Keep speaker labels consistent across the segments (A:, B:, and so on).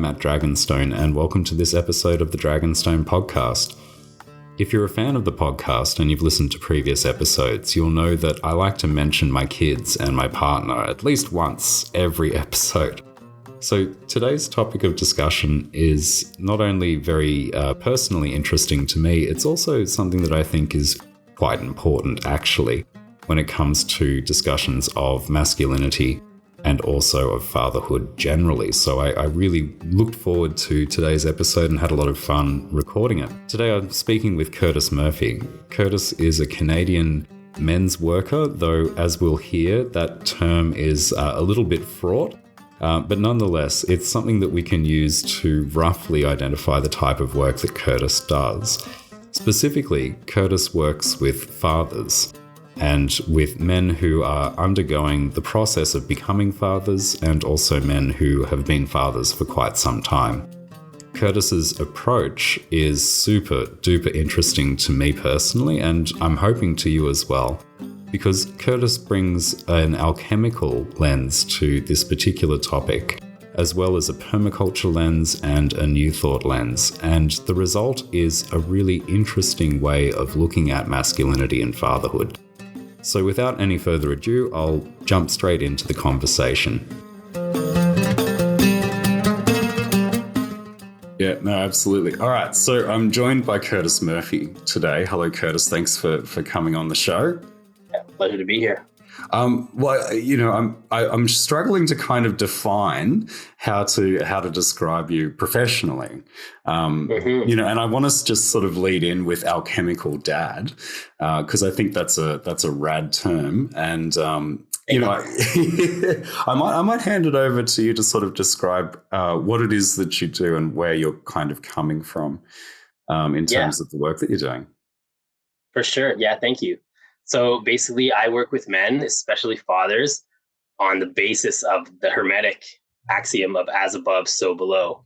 A: Matt Dragonstone, and welcome to this episode of the Dragonstone podcast. If you're a fan of the podcast and you've listened to previous episodes, you'll know that I like to mention my kids and my partner at least once every episode. So today's topic of discussion is not only very personally interesting to me, it's also something that I think is quite important actually when it comes to discussions of masculinity and also of fatherhood generally. So I really looked forward to today's episode and had a lot of fun recording it. Today I'm speaking with Curtis Murphy. Curtis is a Canadian men's worker, though as we'll hear, that term is a little bit fraught. But nonetheless, it's something that we can use to roughly identify the type of work that Curtis does. Specifically, Curtis works with fathers and with men who are undergoing the process of becoming fathers and also men who have been fathers for quite some time. Curtis's approach is super duper interesting to me personally, and I'm hoping to you as well, because Curtis brings an alchemical lens to this particular topic, as well as a permaculture lens and a new thought lens, and the result is a really interesting way of looking at masculinity and fatherhood. So without any further ado, I'll jump straight into the conversation. Yeah, no, absolutely. All right, so I'm joined by Curtis Murphy today. Hello, Curtis. Thanks for coming on the show.
B: Yeah, pleasure to be here.
A: I'm struggling to kind of define how to describe you professionally. And I want to just sort of lead in with alchemical dad, because I think that's a rad term. And I might hand it over to you to sort of describe what it is that you do and where you're kind of coming from in terms of the work that you're doing.
B: For sure. Yeah, thank you. So basically, I work with men, especially fathers, on the basis of the Hermetic axiom of as above, so below.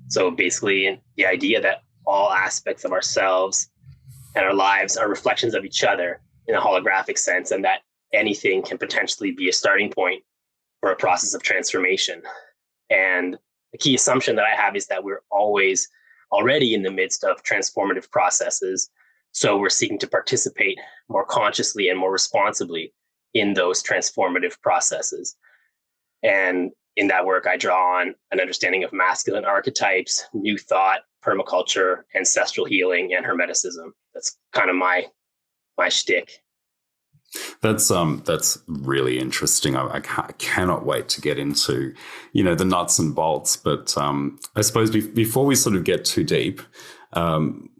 B: So basically, the idea that all aspects of ourselves and our lives are reflections of each other in a holographic sense, and that anything can potentially be a starting point for a process of transformation. And the key assumption that I have is that we're always already in the midst of transformative processes. So we're seeking to participate more consciously and more responsibly in those transformative processes. And in that work, I draw on an understanding of masculine archetypes, new thought, permaculture, ancestral healing, and Hermeticism. That's kind of my shtick.
A: That's really interesting. I cannot wait to get into, the nuts and bolts. But I suppose before we sort of get too deep,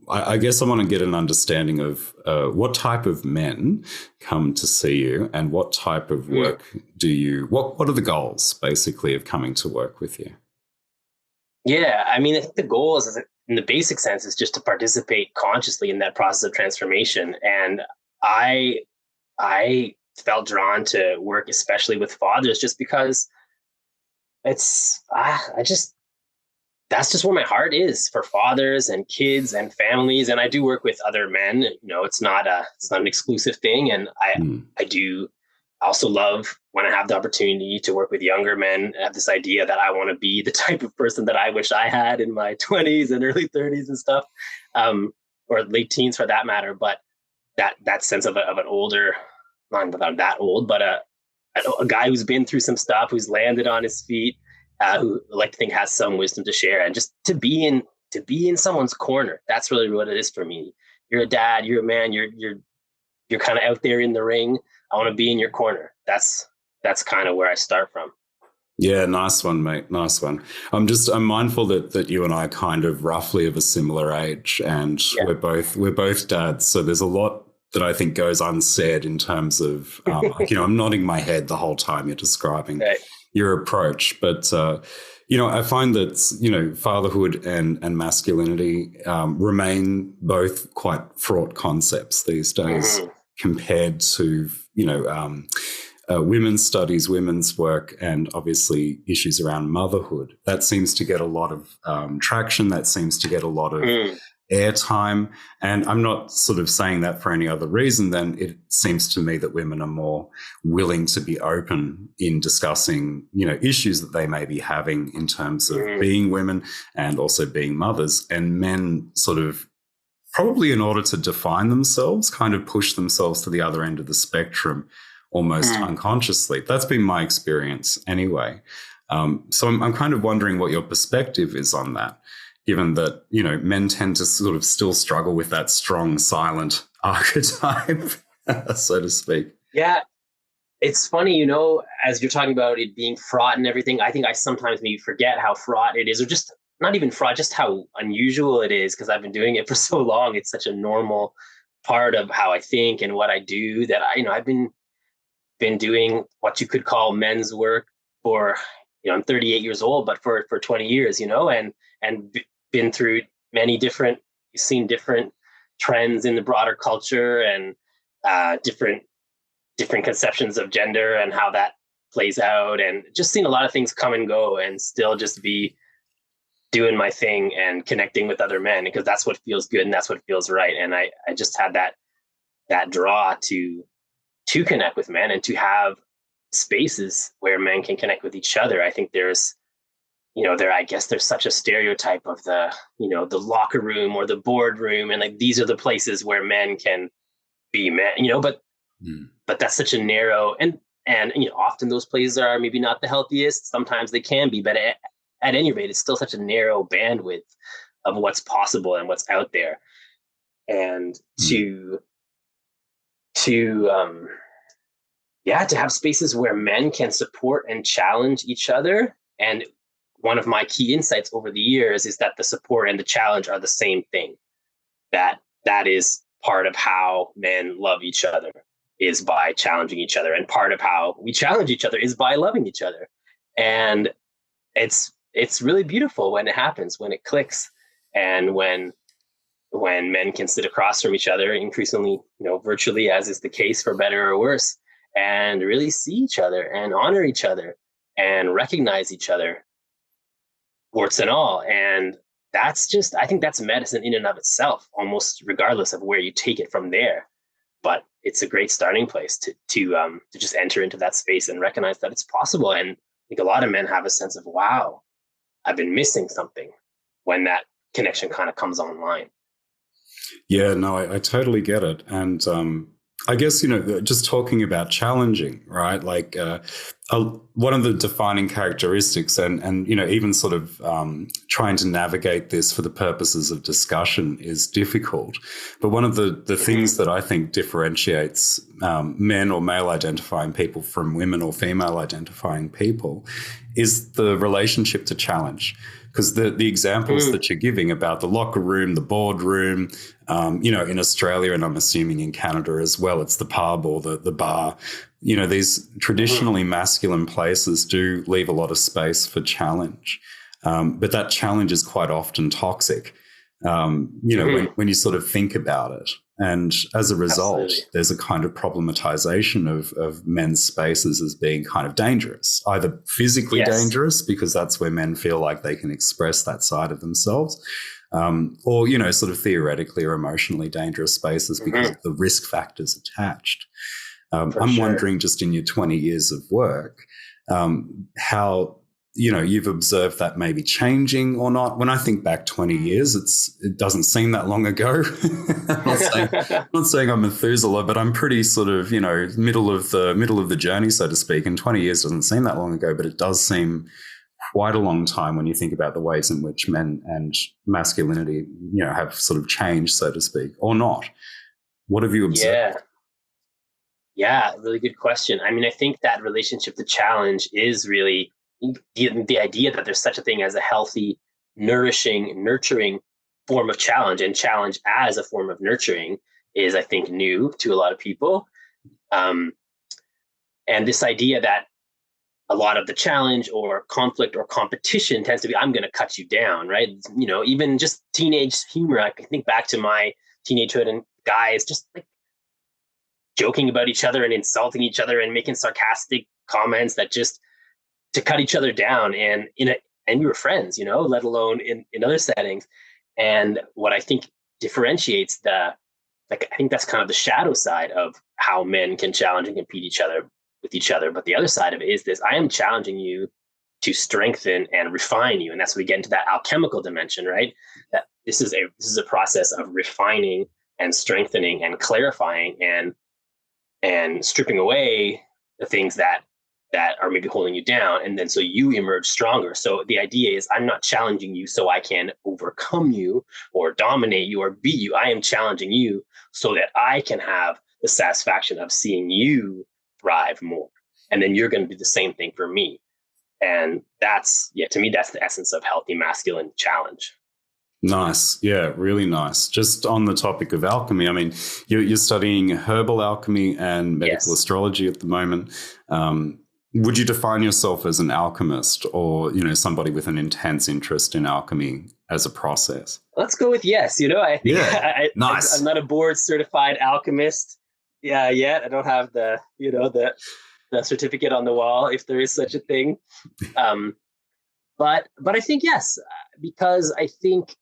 A: I guess I want to get an understanding of what type of men come to see you and what type of work do you, what are the goals basically of coming to work with you?
B: Yeah, I mean, I think the goal is, in the basic sense, is just to participate consciously in that process of transformation. And I felt drawn to work, especially with fathers, just because that's just where my heart is for fathers and kids and families. And I do work with other men. It's not an exclusive thing. And I also love when I have the opportunity to work with younger men. I have this idea that I want to be the type of person that I wish I had in my 20s and early 30s and stuff, or late teens for that matter. But that sense of an older, not that I'm that old, but a guy who's been through some stuff, who's landed on his feet, who I like to think has some wisdom to share, and just to be in someone's corner. That's really what it is for me. You're a dad, you're a man, you're kind of out there in the ring. I want to be in your corner. That's kind of where I start from.
A: Yeah, nice one, mate. Nice one. I'm mindful that you and I kind of roughly of a similar age, and we're both dads. So there's a lot that I think goes unsaid in terms of, I'm nodding my head the whole time you're describing your approach. But, I find that, fatherhood and masculinity remain both quite fraught concepts these days compared to, women's studies, women's work, and obviously issues around motherhood. That seems to get a lot of traction. That seems to get a lot of airtime. And I'm not sort of saying that for any other reason than it seems to me that women are more willing to be open in discussing, issues that they may be having in terms of being women and also being mothers. And men sort of, probably in order to define themselves, kind of push themselves to the other end of the spectrum almost unconsciously. That's been my experience anyway. So I'm kind of wondering what your perspective is on that, given that, men tend to sort of still struggle with that strong, silent archetype, so to speak.
B: Yeah, it's funny, as you're talking about it being fraught and everything, I think I sometimes maybe forget how fraught it is, or just not even fraught, just how unusual it is, because I've been doing it for so long. It's such a normal part of how I think and what I do that I've been doing what you could call men's work for, I'm 38 years old, but for 20 years, and been through seen different trends in the broader culture and different conceptions of gender and how that plays out, and just seen a lot of things come and go, and still just be doing my thing and connecting with other men, because that's what feels good and that's what feels right. And I just had that draw to connect with men and to have spaces where men can connect with each other. I think there's I guess there's such a stereotype of the the locker room or the boardroom, and like these are the places where men can be men, but that's such a narrow, and often those places are maybe not the healthiest. Sometimes they can be, but at any rate, it's still such a narrow bandwidth of what's possible and what's out there. And to have spaces where men can support and challenge each other. And one of my key insights over the years is that the support and the challenge are the same thing. That is part of how men love each other, is by challenging each other. And part of how we challenge each other is by loving each other. And it's really beautiful when it happens, when it clicks, and when men can sit across from each other, increasingly, virtually, as is the case, for better or worse, and really see each other and honor each other and recognize each other, warts and all. And that's just, I think that's medicine in and of itself, almost regardless of where you take it from there. But it's a great starting place to just enter into that space and recognize that it's possible. And I think a lot of men have a sense of, wow, I've been missing something, when that connection kind of comes online.
A: Yeah, no, I totally get it. And I guess, just talking about challenging, right? Like one of the defining characteristics and even sort of trying to navigate this for the purposes of discussion is difficult. But one of the things that I think differentiates men or male identifying people from women or female identifying people is the relationship to challenge. Because the examples that you're giving about the locker room, the boardroom, in Australia, and I'm assuming in Canada as well, it's the pub or the bar. These traditionally masculine places do leave a lot of space for challenge. But that challenge is quite often toxic, when you sort of think about it. And as a result, Absolutely. There's a kind of problematization of men's spaces as being kind of dangerous, either physically dangerous, because that's where men feel like they can express that side of themselves, or, sort of theoretically or emotionally dangerous spaces because of the risk factors attached. I'm wondering, just in your 20 years of work, how you've observed that maybe changing or not. When I think back 20 years, it doesn't seem that long ago. I'm not saying I'm Methuselah, but I'm pretty sort of, middle of the journey, so to speak. And 20 years doesn't seem that long ago, but it does seem quite a long time when you think about the ways in which men and masculinity, have sort of changed, so to speak, or not. What have you observed?
B: Yeah, really good question. I mean, I think that relationship to challenge is really the idea that there's such a thing as a healthy, nourishing, nurturing form of challenge, and challenge as a form of nurturing is, I think, new to a lot of people. And this idea that a lot of the challenge or conflict or competition tends to be, I'm going to cut you down, right? Even just teenage humor. I can think back to my teenagehood, and guys just like joking about each other and insulting each other and making sarcastic comments that just to cut each other down, and we were friends, let alone in other settings. And what I think differentiates I think that's kind of the shadow side of how men can challenge and compete with each other. But the other side of it is this: I am challenging you to strengthen and refine you. And that's where we get into that alchemical dimension, right? That this is a process of refining and strengthening and clarifying and stripping away the things that are maybe holding you down. And then so you emerge stronger. So the idea is, I'm not challenging you so I can overcome you or dominate you or beat you. I am challenging you so that I can have the satisfaction of seeing you thrive more. And then you're going to do the same thing for me. And to me, that's the essence of healthy masculine challenge.
A: Nice. Yeah, really nice. Just on the topic of alchemy, I mean, you're studying herbal alchemy and medical astrology at the moment. Would you define yourself as an alchemist, or, somebody with an intense interest in alchemy as a process?
B: Let's go with yes. I think
A: nice.
B: I'm not a board certified alchemist. Yeah, yet I don't have the certificate on the wall, if there is such a thing. But I think yes, because I think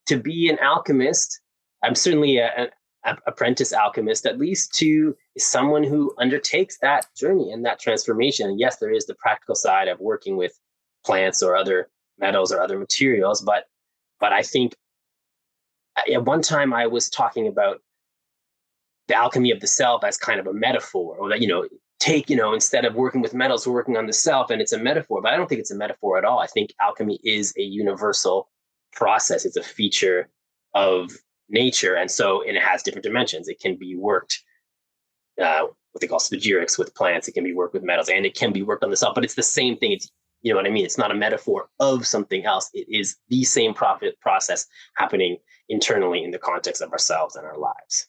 B: to be an alchemist, I'm certainly an apprentice alchemist, at least, to someone who undertakes that journey and that transformation. And yes, there is the practical side of working with plants or other metals or other materials, but I think at one time I was talking about the alchemy of the self as kind of a metaphor, or that, instead of working with metals, we're working on the self, and it's a metaphor. But I don't think it's a metaphor at all. I think alchemy is a universal process. It's a feature of nature. And it has different dimensions. It can be worked, what they call spagyrics, with plants. It can be worked with metals, and it can be worked on the self. But it's the same thing. It's, you know what I mean? It's not a metaphor of something else. It is the same process happening internally in the context of ourselves and our lives.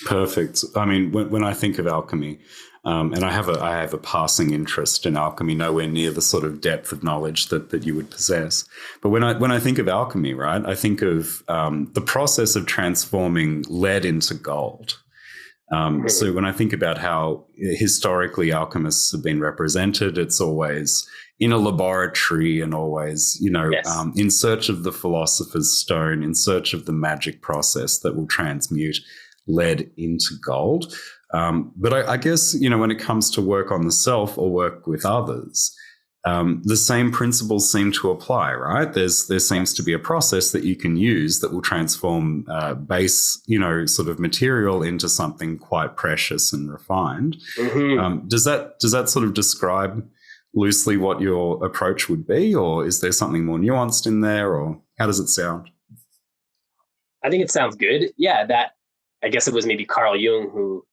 A: Perfect. I mean, when I think of alchemy, and I have a passing interest in alchemy, nowhere near the sort of depth of knowledge that you would possess. But when I think of alchemy, right, I think of the process of transforming lead into gold. So when I think about how historically alchemists have been represented, it's always in a laboratory and always, in search of the philosopher's stone, in search of the magic process that will transmute lead into gold. But I guess, when it comes to work on the self or work with others, the same principles seem to apply, right? There seems to be a process that you can use that will transform base, sort of material into something quite precious and refined.
B: Mm-hmm.
A: Does that sort of describe loosely what your approach would be, or is there something more nuanced in there, or how does it sound?
B: I think it sounds good. Yeah, I guess it was maybe Carl Jung who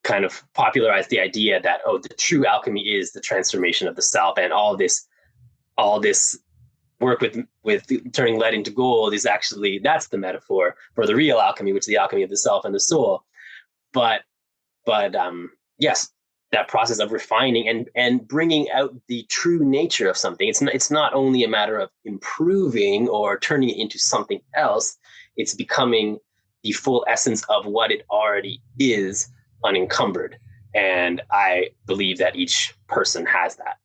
B: kind of popularized the idea that, the true alchemy is the transformation of the self, and all this work with turning lead into gold is actually, that's the metaphor for the real alchemy, which is the alchemy of the self and the soul. But yes, that process of refining and bringing out the true nature of something. It's not only a matter of improving or turning it into something else. It's becoming the full essence of what it already is, unencumbered. And I believe that each person has that.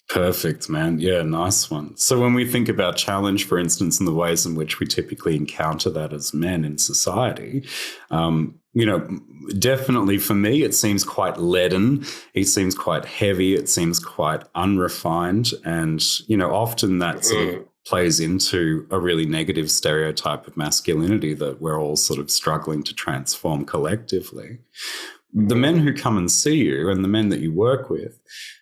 A: Perfect, man. Yeah, nice one. So when we think about challenge, for instance, in the ways in which we typically encounter that as men in society, definitely for me, it seems quite leaden. It seems quite heavy. It seems quite unrefined. And, often that sort of plays into a really negative stereotype of masculinity that we're all sort of struggling to transform collectively. The men who come and see you and the men that you work with,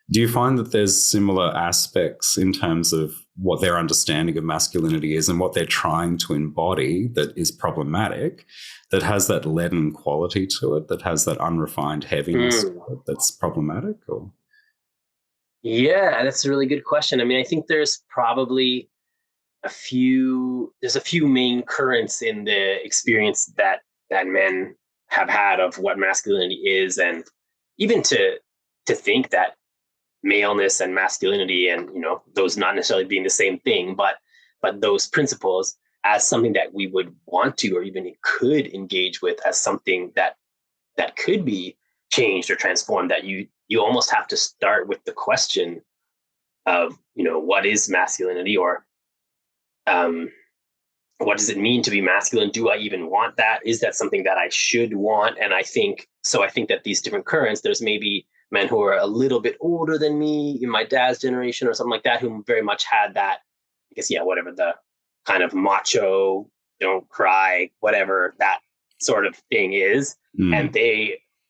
A: do you find that there's similar aspects in terms of what their understanding of masculinity is and what they're trying to embody that is problematic, that has that leaden quality to it, that has that unrefined heaviness to it that's problematic? Or?
B: Yeah, that's a really good question. I mean, I think there's probably a few main currents in the experience that men have had of what masculinity is, and even to think that maleness and masculinity, and those not necessarily being the same thing, but those principles as something that we would want to, or even could engage with as something that could be changed or transformed. That you almost have to start with the question of what is masculinity, or what does it mean to be masculine? Do I even want that? Is that something that I should want? And I think that these different currents, there's maybe men who are a little bit older than me in my dad's generation or something like that, who very much had that, I guess, yeah, whatever the kind of macho, don't cry, whatever that sort of thing is. And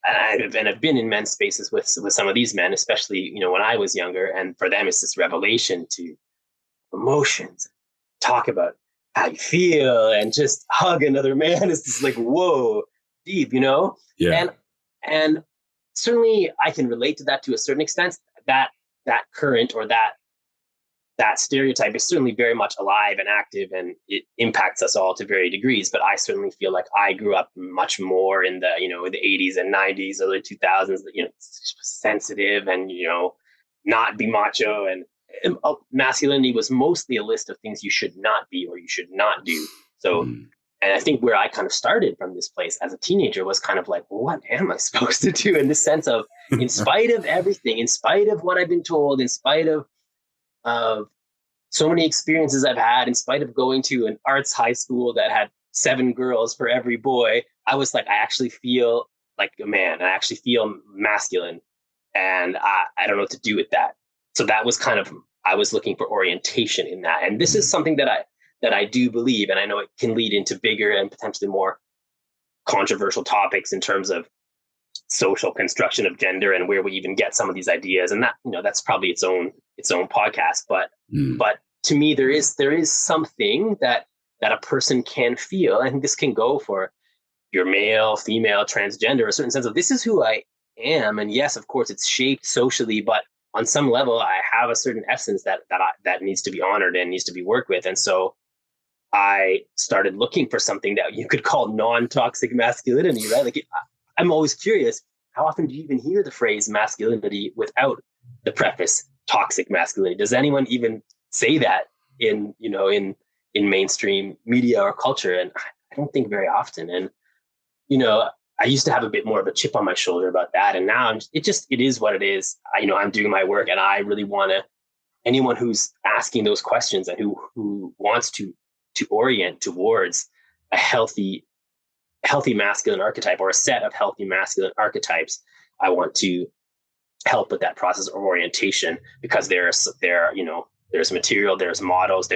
B: I've been in men's spaces with some of these men, especially, you know, when I was younger, and for them, it's this revelation to emotions, talk about how you feel, and just hug another man. It's just like, whoa, deep, you know?
A: Yeah.
B: And certainly I can relate to that to a certain extent. That current or that stereotype is certainly very much alive and active, and it impacts us all to varying degrees. But I certainly feel like I grew up much more in the, you know, the 80s and 90s, early 2000s, you know, sensitive and, you know, not be macho, and masculinity was mostly a list of things you should not be or you should not do. So, and I think where I kind of started from this place as a teenager was kind of like, what am I supposed to do, in the sense of, in spite of everything, in spite of what I've been told, in spite of so many experiences I've had, in spite of going to an arts high school that had 7 girls for every boy, I was like, I actually feel like a man. I actually feel masculine, and I don't know what to do with that. So that was kind of, I was looking for orientation in that. And this is something that I do believe, and I know it can lead into bigger and potentially more controversial topics in terms of social construction of gender and where we even get some of these ideas. And that, you know, that's probably its own podcast. But to me, there is something that a person can feel, and this can go for your male, female, transgender, a certain sense of, this is who I am. And yes, of course, it's shaped socially, but on some level, I have a certain essence that needs to be honored and needs to be worked with. And so I started looking for something that you could call non-toxic masculinity, right? Like, I'm always curious, how often do you even hear the phrase masculinity without the preface toxic masculinity? Does anyone even say that in mainstream media or culture? And I don't think very often. And, you know, I used to have a bit more of a chip on my shoulder about that. And now it is what it is. I'm doing my work, and I really want to, anyone who's asking those questions and who wants to orient towards a healthy masculine archetype, or a set of healthy masculine archetypes, I want to help with that process of orientation, because there's material, there's models,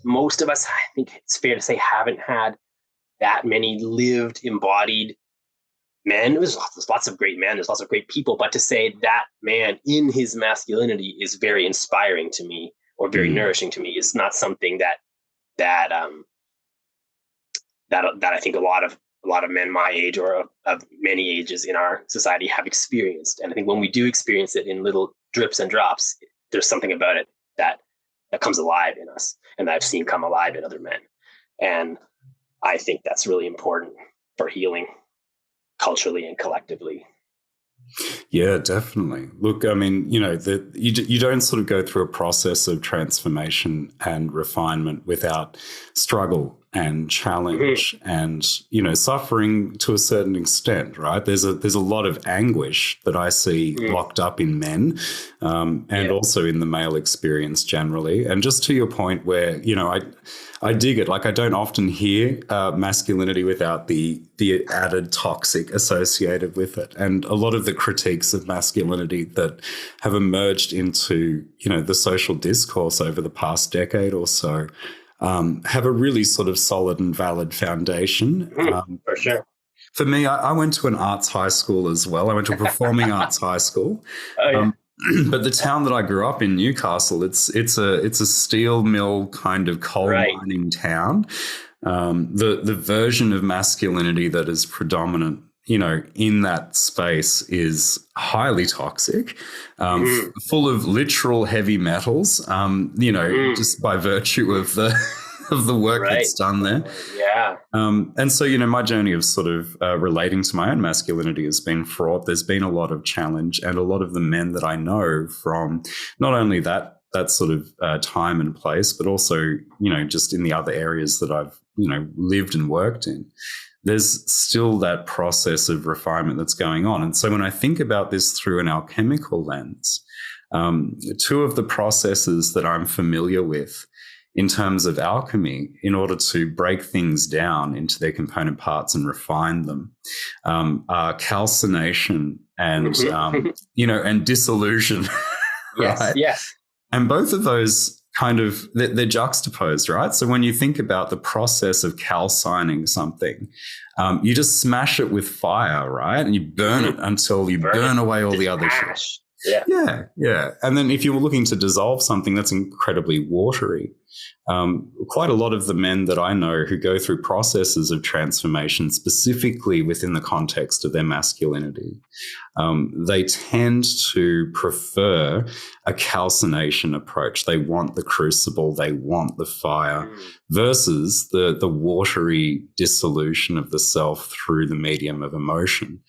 B: most of us, I think it's fair to say, haven't had that many lived, embodied men. There's lots of great men, there's lots of great people, but to say that man in his masculinity is very inspiring to me, or very nourishing to me, is not something that I think a lot of men my age, or of many ages in our society, have experienced. And I think when we do experience it in little drips and drops, there's something about it that comes alive in us, and that I've seen come alive in other men. And I think that's really important for healing culturally and collectively.
A: Yeah, definitely. Look, I mean, you know, you don't sort of go through a process of transformation and refinement without struggle and challenge and, you know, suffering to a certain extent, right? There's a lot of anguish that I see locked up in men, and also in the male experience generally. And just to your point where, you know, I dig it. Like, I don't often hear masculinity without the added toxic associated with it. And a lot of the critiques of masculinity that have emerged into, you know, the social discourse over the past decade or so have a really sort of solid and valid foundation.
B: For sure.
A: For me, I went to an arts high school as well. I went to a performing arts high school.
B: Oh, yeah.
A: But the town that I grew up in, Newcastle, it's a steel mill kind of coal mining town. The version of masculinity that is predominant, you know, in that space is highly toxic, full of literal heavy metals. You know, just by virtue of the work that's done there.
B: Yeah.
A: And so, you know, my journey of sort of relating to my own masculinity has been fraught. There's been a lot of challenge, and a lot of the men that I know from not only that sort of time and place, but also, you know, just in the other areas that I've, you know, lived and worked in, there's still that process of refinement that's going on. And so when I think about this through an alchemical lens, two of the processes that I'm familiar with in terms of alchemy in order to break things down into their component parts and refine them are calcination and, and dissolution,
B: Yes,
A: right?
B: yes.
A: And both of those they're juxtaposed, right? So when you think about the process of calcining something, you just smash it with fire, right? And you burn it until you burn away all the other shit. Yeah. And then if you were looking to dissolve something that's incredibly watery, quite a lot of the men that I know who go through processes of transformation, specifically within the context of their masculinity, they tend to prefer a calcination approach. They want the crucible, they want the fire, versus the watery dissolution of the self through the medium of emotion.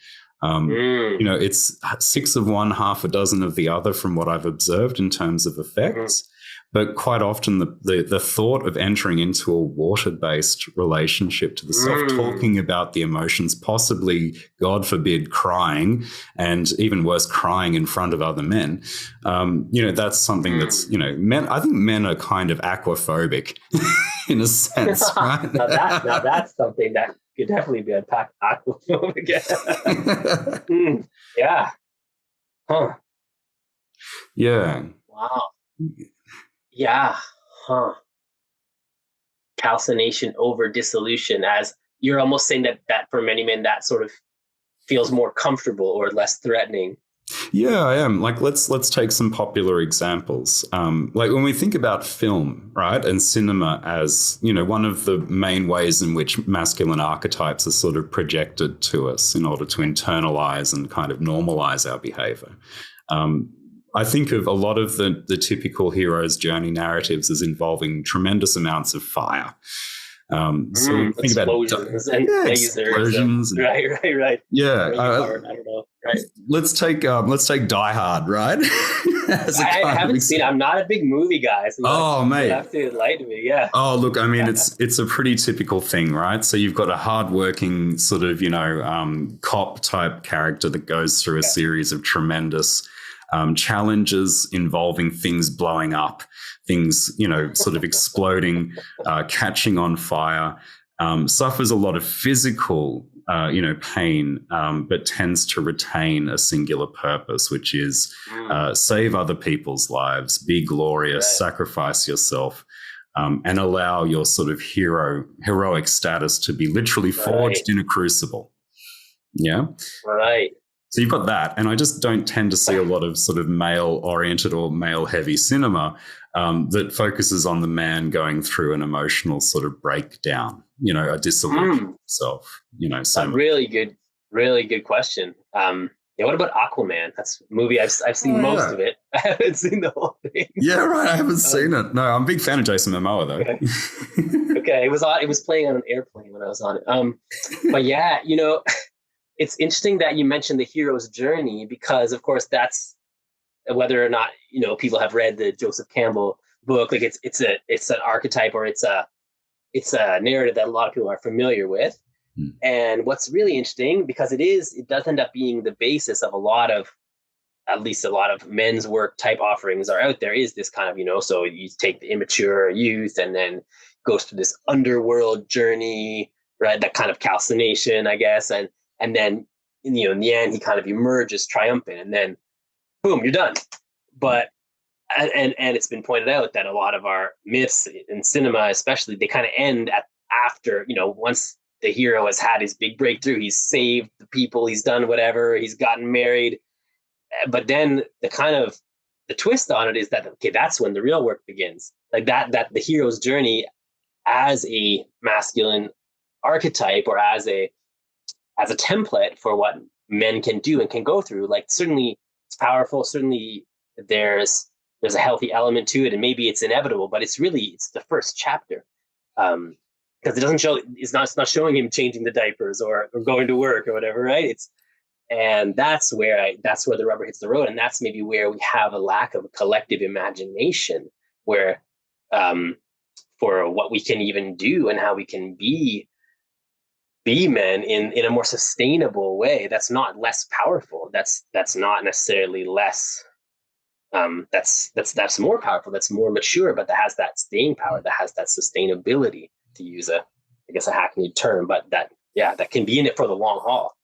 A: It's 6 of one, half a dozen of the other from what I've observed in terms of effects. But quite often the thought of entering into a water-based relationship to the self, talking about the emotions, possibly, God forbid, crying, and even worse, crying in front of other men, that's something that's, men, I think men are kind of aquaphobic in a sense, right?
B: now that's something that could definitely be unpacked. Aquaphobic. Yeah. Huh.
A: Yeah.
B: Wow. Yeah. Huh. Calcination over dissolution, as you're almost saying that for many men that sort of feels more comfortable or less threatening.
A: Yeah, I am. Like, let's take some popular examples. Like when we think about film, right, and cinema as, one of the main ways in which masculine archetypes are sort of projected to us in order to internalize and kind of normalize our behavior. I think of a lot of the typical hero's journey narratives as involving tremendous amounts of fire. So when we think about explosions,
B: right.
A: Yeah,
B: I don't know. Right.
A: Let's take Die Hard, right?
B: I haven't seen it. I'm not a big movie guy. So
A: mate,
B: you have to enlighten me. Yeah.
A: Oh, look, I mean, it's a pretty typical thing, right? So you've got a hardworking sort of, cop type character that goes through a series of tremendous challenges involving things blowing up, things, sort of exploding, catching on fire, suffers a lot of physical, pain, but tends to retain a singular purpose, which is save other people's lives, be glorious, sacrifice yourself, and allow your sort of heroic status to be literally forged in a crucible. Yeah.
B: Right.
A: So you've got that, and I just don't tend to see a lot of sort of male-oriented or male-heavy cinema that focuses on the man going through an emotional sort of breakdown, a dissolution of self, So
B: a really good question. What about Aquaman? That's a movie I've seen most of it. I haven't seen the whole thing.
A: Yeah, right. I haven't seen it. No, I'm a big fan of Jason Momoa though.
B: Okay. It was playing on an airplane when I was on it. But yeah, it's interesting that you mentioned the hero's journey, because of course that's whether or not, people have read the Joseph Campbell book, like it's an archetype, or it's a narrative that a lot of people are familiar with. And what's really interesting, because it does end up being the basis of at least a lot of men's work type offerings are out there, is this kind of, so you take the immature youth and then goes through this underworld journey, right? That kind of calcination, I guess. And then, in the end, he kind of emerges triumphant, and then, boom, you're done. But, and it's been pointed out that a lot of our myths in cinema, especially, they kind of end after, once the hero has had his big breakthrough, he's saved the people, he's done whatever, he's gotten married. But then the twist on it is that, okay, that's when the real work begins. Like that the hero's journey as a masculine archetype, or as a template for what men can do and can go through. Like, certainly it's powerful. Certainly there's a healthy element to it, and maybe it's inevitable, but it's the first chapter. Because it doesn't show, it's not showing him changing the diapers or going to work or whatever, right? And that's where the rubber hits the road. And that's maybe where we have a lack of a collective imagination, where for what we can even do and how we can be men in a more sustainable way. That's not less powerful. That's not necessarily less that's more powerful, that's more mature, but that has that staying power, that has that sustainability, to use a hackneyed term, but that can be in it for the long haul.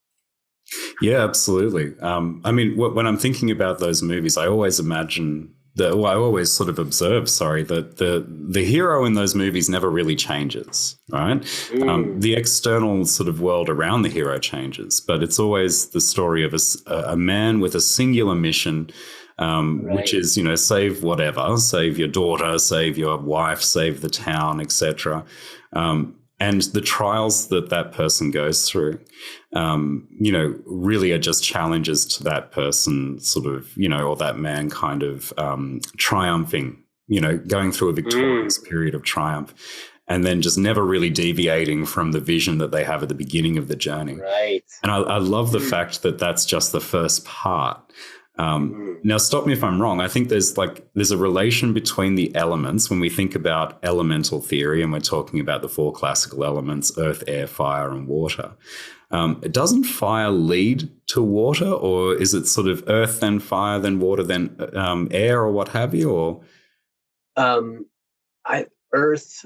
A: Yeah, absolutely. I mean, when I'm thinking about those movies, I always imagine I always sort of observe, sorry, that the hero in those movies never really changes, right? The external sort of world around the hero changes, but it's always the story of a man with a singular mission, which is, save whatever, save your daughter, save your wife, save the town, etc. And the trials that person goes through, really are just challenges to that person sort of, or that man kind of triumphing, going through a victorious period of triumph, and then just never really deviating from the vision that they have at the beginning of the journey.
B: Right.
A: And I love the fact that that's just the first part. Now, stop me if I'm wrong. I think there's a relation between the elements when we think about elemental theory, and we're talking about the 4 classical elements: earth, air, fire, and water. Doesn't fire lead to water, or is it sort of earth, then fire, then water, then air, or what have you? Or
B: earth.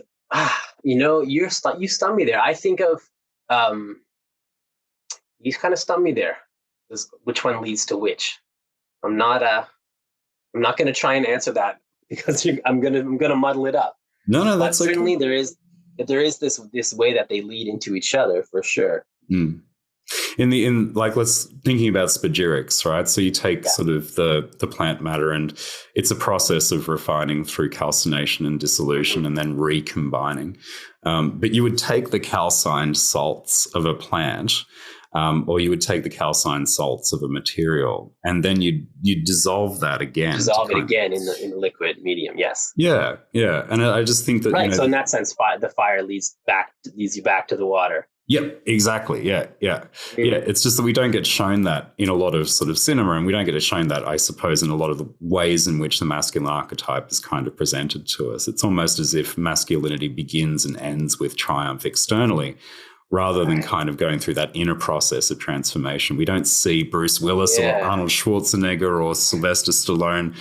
B: You stunned me there. I think of you kind of stunned me there. Which one leads to which? I'm not going to try and answer that because I'm going to muddle it up.
A: No, that's
B: certainly
A: okay.
B: there is this way that they lead into each other for sure.
A: Let's thinking about spagyrics, right? So you take sort of the plant matter, and it's a process of refining through calcination and dissolution and then recombining. But you would take the calcined salts of a plant, or you would take the calcined salts of a material, and then you'd dissolve that again.
B: Dissolve it again in the liquid medium. Yes.
A: Yeah, and I just think that
B: right. So in that sense, the fire leads you back to the water.
A: Yep, exactly. Yeah. It's just that we don't get shown that in a lot of sort of cinema, and we don't get it shown that, I suppose, in a lot of the ways in which the masculine archetype is kind of presented to us. It's almost as if masculinity begins and ends with triumph externally, rather than kind of going through that inner process of transformation. We don't see Bruce Willis or Arnold Schwarzenegger or Sylvester Stallone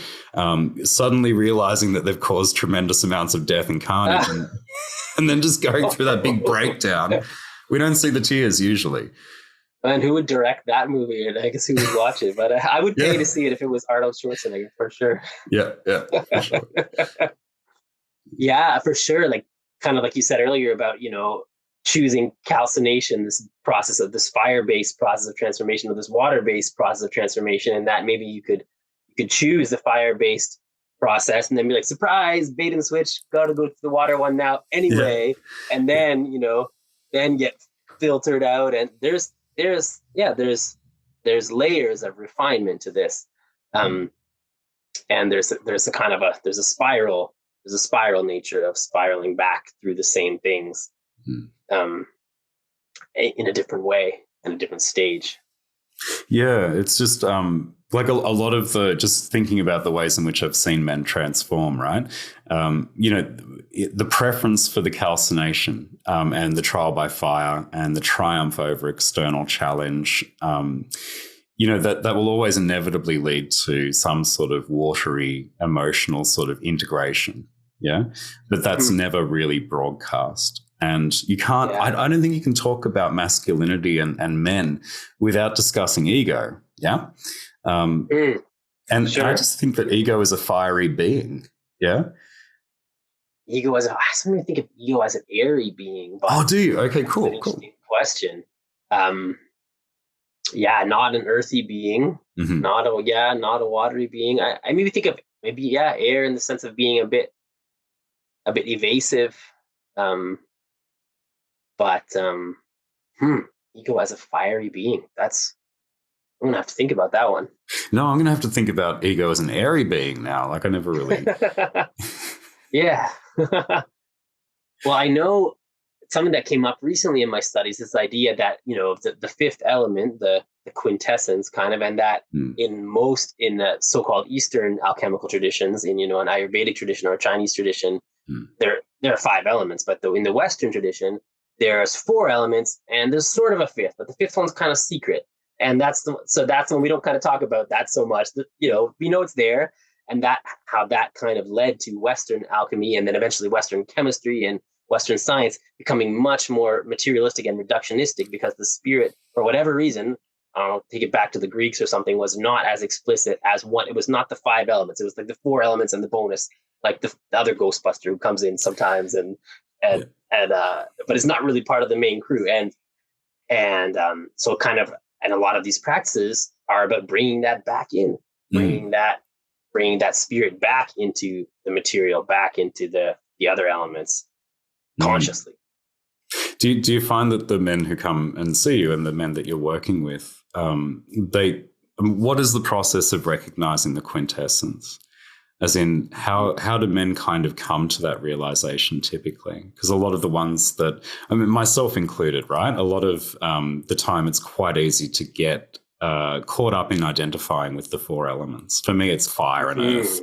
A: suddenly realizing that they've caused tremendous amounts of death and carnage and then just going through that big breakdown. We don't see the tears usually.
B: And who would direct that movie? And I guess who would watch it? But I would pay to see it if it was Arnold Schwarzenegger, for sure.
A: Yeah, for sure.
B: Yeah, for sure. Like kind of like you said earlier about, choosing calcination, this process of this fire-based process of transformation, or this water-based process of transformation, and that maybe you could choose the fire-based process and then be like, surprise, bait and switch, gotta go to the water one now anyway, and then then get filtered out. And there's layers of refinement to this, and there's a spiral nature of spiraling back through the same things. In a different way, in a different stage.
A: Yeah, it's just like a lot of just thinking about the ways in which I've seen men transform, right? The preference for the calcination and the trial by fire and the triumph over external challenge, that will always inevitably lead to some sort of watery, emotional sort of integration. Yeah, but that's never really broadcast. And you can't, I don't think you can talk about masculinity and men without discussing ego. Yeah. And sure. I just think that ego is a fiery being. Yeah.
B: I sometimes think of ego as an airy being. But
A: oh, do you? Okay, cool.
B: Question. Not an earthy being, not a watery being. I maybe think of air in the sense of being a bit evasive. But ego as a fiery being. I'm gonna have to think about that one.
A: No, I'm gonna have to think about ego as an airy being now. Like I never really.
B: Yeah. Well, I know something that came up recently in my studies. This idea that the fifth element, the quintessence, kind of, and that in the so-called Eastern alchemical traditions, in an Ayurvedic tradition or a Chinese tradition, there are 5 elements, but in the Western tradition, there's 4 elements, and there's sort of a fifth, but the fifth one's kind of secret. And that's the one we don't kind of talk about that so much. We know it's there. and that how that kind of led to Western alchemy and then eventually Western chemistry and Western science becoming much more materialistic and reductionistic because the spirit, for whatever reason, I'll take it back to the Greeks or something, was not as explicit as one. It was not the 5 elements. It was like the 4 elements and the bonus, like the other Ghostbuster who comes in sometimes but it's not really part of the main crew. So kind of, and a lot of these practices are about bringing that back in, bringing that spirit back into the material, back into the other elements consciously.
A: Do you find that the men who come and see you and the men that you're working with, what is the process of recognizing the quintessence? As in, how do men kind of come to that realization typically? Because a lot of the ones that, I mean, myself included, right? A lot of the time it's quite easy to get caught up in identifying with the 4 elements. For me, it's fire and earth,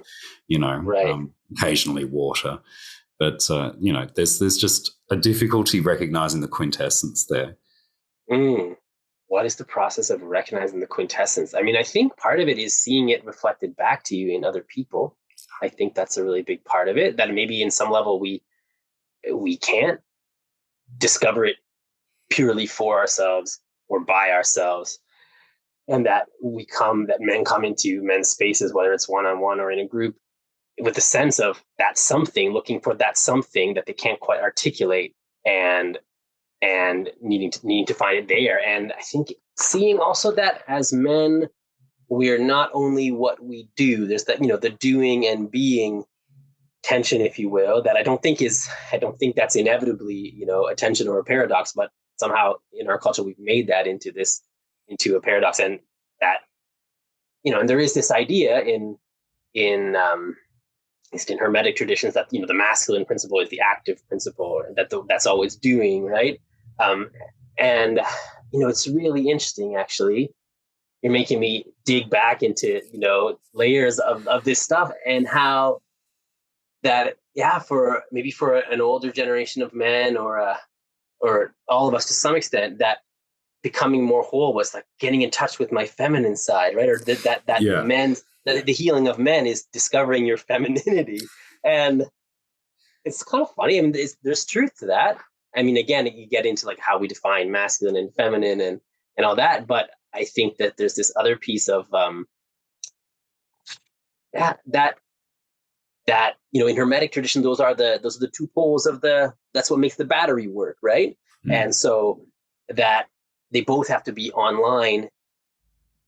B: right.
A: Occasionally water. But, there's just a difficulty recognizing the quintessence there.
B: What is the process of recognizing the quintessence? I mean, I think part of it is seeing it reflected back to you in other people. I think that's a really big part of it, that maybe in some level we can't discover it purely for ourselves or by ourselves. And that men come into men's spaces, whether it's one-on-one or in a group, with a sense of that something, looking for that something that they can't quite articulate and needing to find it there. And I think seeing also that as men, we are not only what we do, there's that, the doing and being tension, if you will, that I don't think that's inevitably, a tension or a paradox, but somehow in our culture, we've made that into a paradox. And that, and there is this idea in Hermetic traditions that, the masculine principle is the active principle, and that's always doing, right? It's really interesting, actually. You're making me dig back into, layers of this stuff, and how that, for an older generation of men or all of us to some extent, that becoming more whole was like getting in touch with my feminine side, right? Or the healing of men is discovering your femininity. And it's kind of funny. I mean, there's truth to that. I mean, again, you get into like how we define masculine and feminine and all that. But I think that there's this other piece of that in Hermetic tradition, those are the 2 poles that's what makes the battery work, right? And so that they both have to be online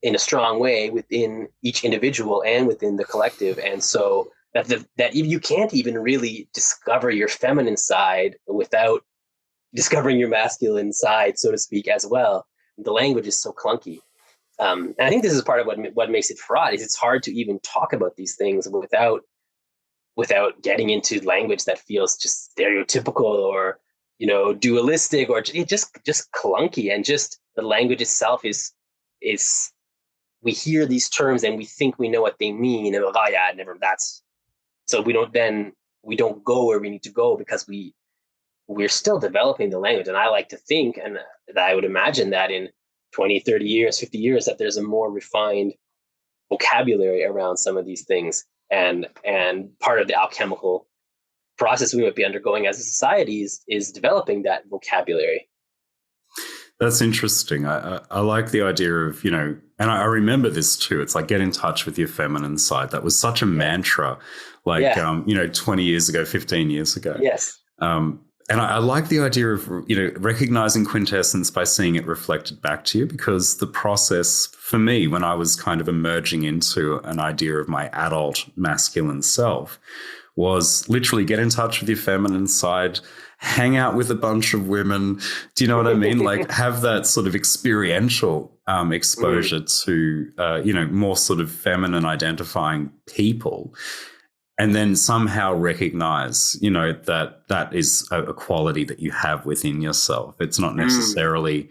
B: in a strong way within each individual and within the collective. And so that you can't even really discover your feminine side without discovering your masculine side, so to speak, as well. The language is so clunky. And I think this is part of what makes it fraught, is it's hard to even talk about these things without getting into language that feels just stereotypical or, dualistic, or just clunky. And just the language itself is we hear these terms and we think we know what they mean, and so we don't go where we need to go, because we're still developing the language. And I like to think, and I would imagine that in 20, 30 years, 50 years, that there's a more refined vocabulary around some of these things. And part of the alchemical process we might be undergoing as a society is developing that vocabulary.
A: That's interesting. I like the idea of, and I remember this too. It's like, get in touch with your feminine side. That was such a mantra, 20 years ago, 15 years ago.
B: Yes.
A: And I like the idea of, recognizing quintessence by seeing it reflected back to you, because the process for me, when I was kind of emerging into an idea of my adult masculine self, was literally get in touch with your feminine side, hang out with a bunch of women. Do you know what I mean? Like, have that sort of experiential exposure to, more sort of feminine identifying people. And then somehow recognize, that is a quality that you have within yourself. It's not necessarily,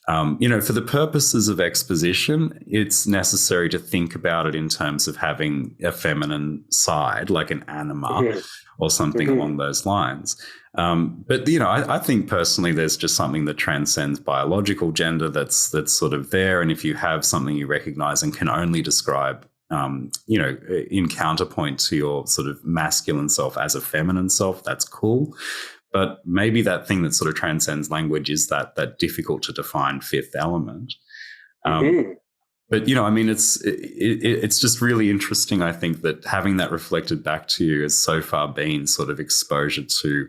A: for the purposes of exposition, it's necessary to think about it in terms of having a feminine side, like an anima or something along those lines. But, I think personally there's just something that transcends biological gender that's sort of there. And if you have something you recognize and can only describe in counterpoint to your sort of masculine self as a feminine self, that's cool. But maybe that thing that sort of transcends language is that difficult to define fifth element. But, it's just really interesting, I think, that having that reflected back to you has so far been sort of exposure to,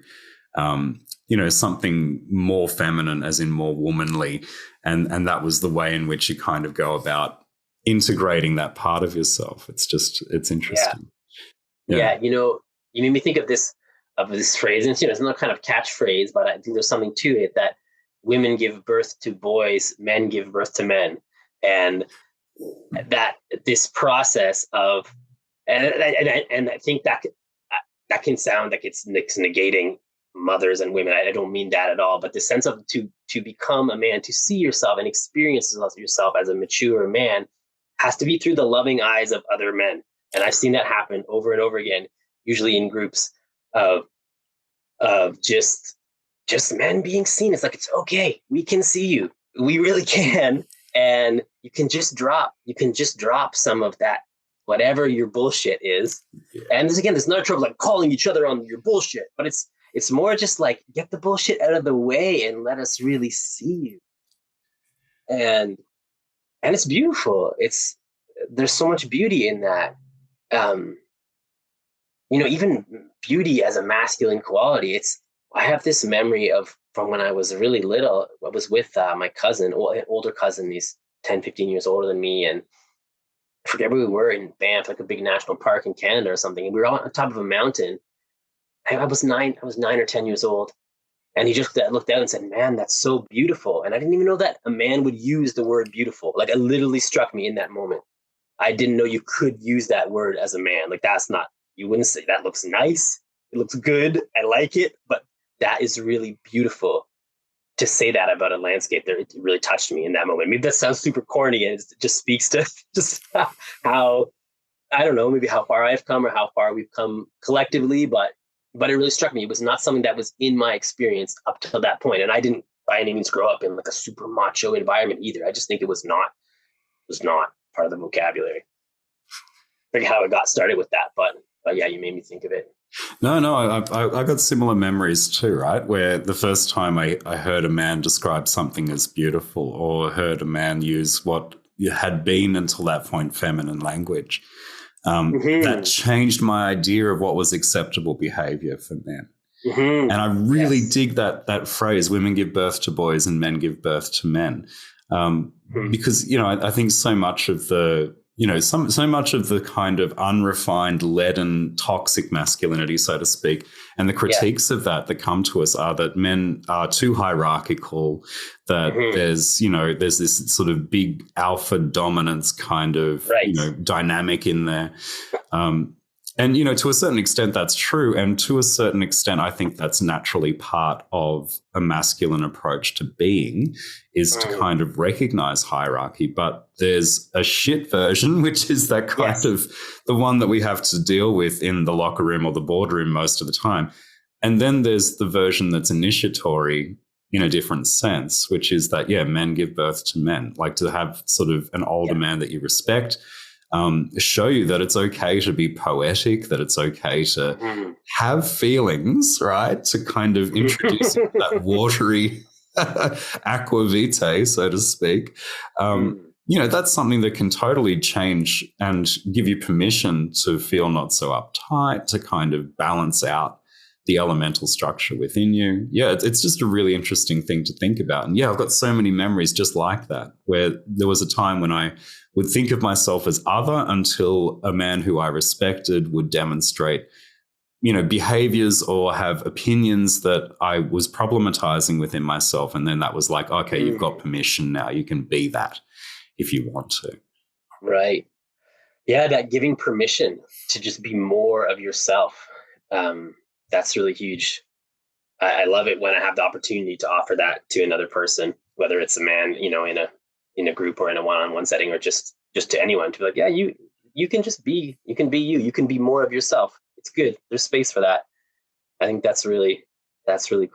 A: something more feminine, as in more womanly. And that was the way in which you kind of go about integrating that part of yourself. It's interesting.
B: Yeah. You made me think of this phrase, and it's another kind of catchphrase, but I think there's something to it, that women give birth to boys, men give birth to men. And that this process of, and I think that can sound like it's negating mothers and women. I don't mean that at all, but the sense of to become a man, to see yourself and experience yourself as a mature man, has to be through the loving eyes of other men. And I've seen that happen over and over again, usually in groups of just men being seen. It's like, it's okay, we can see you, we really can. And you can just drop some of that, whatever your bullshit is. Yeah. And there's another trouble, like calling each other on your bullshit, but it's more just like, get the bullshit out of the way and let us really see you. And it's beautiful. There's so much beauty in that. Even beauty as a masculine quality. I have this memory from when I was really little. I was with my cousin, an older cousin. He's 10, 15 years older than me. And I forget where we were in Banff, like a big national park in Canada or something. And we were on top of a mountain. I was 9 or 10 years old. And he just looked out and said, "Man, that's so beautiful." And I didn't even know that a man would use the word beautiful. Like, it literally struck me in that moment. I didn't know you could use that word as a man. Like, you wouldn't say that looks nice. It looks good. I like it. But that is really beautiful. To say that about a landscape there, it really touched me in that moment. Maybe that sounds super corny, and it just speaks to just how, I don't know, maybe how far I've come or how far we've come collectively, but it really struck me. It was not something that was in my experience up till that point. And I didn't by any means grow up in like a super macho environment either. I just think it was not part of the vocabulary. Like how it got started with that, but yeah, you made me think of it.
A: No, I got similar memories too, right? Where the first time I heard a man describe something as beautiful, or heard a man use what had been until that point feminine language, that changed my idea of what was acceptable behavior for men. And I really dig that phrase, women give birth to boys and men give birth to men. Because, I think so much of the, so much of the kind of unrefined, leaden, toxic masculinity, so to speak, and the critiques of that come to us are that men are too hierarchical, that there's this sort of big alpha dominance kind of, dynamic in there. And, to a certain extent, that's true. And to a certain extent, I think that's naturally part of a masculine approach to being, is to kind of recognize hierarchy. But there's a shit version, which is that kind of the one that we have to deal with in the locker room or the boardroom most of the time. And then there's the version that's initiatory in a different sense, which is that, men give birth to men, like to have sort of an older man that you respect, show you that it's okay to be poetic, that it's okay to have feelings, right? To kind of introduce that watery aqua vitae, so to speak. That's something that can totally change and give you permission to feel not so uptight, to kind of balance out the elemental structure within you. Yeah, it's just a really interesting thing to think about. And I've got so many memories just like that, where there was a time when I would think of myself as other until a man who I respected would demonstrate, behaviors or have opinions that I was problematizing within myself. And then that was like, okay, you've got permission now. You can be that if you want to.
B: Right. Yeah, that giving permission to just be more of yourself. That's really huge. I love it when I have the opportunity to offer that to another person, whether it's a man, in a group or in a one-on-one setting, or just to anyone, to be like, yeah, you can just be, you can be you can be more of yourself. It's good. There's space for that. I think that's really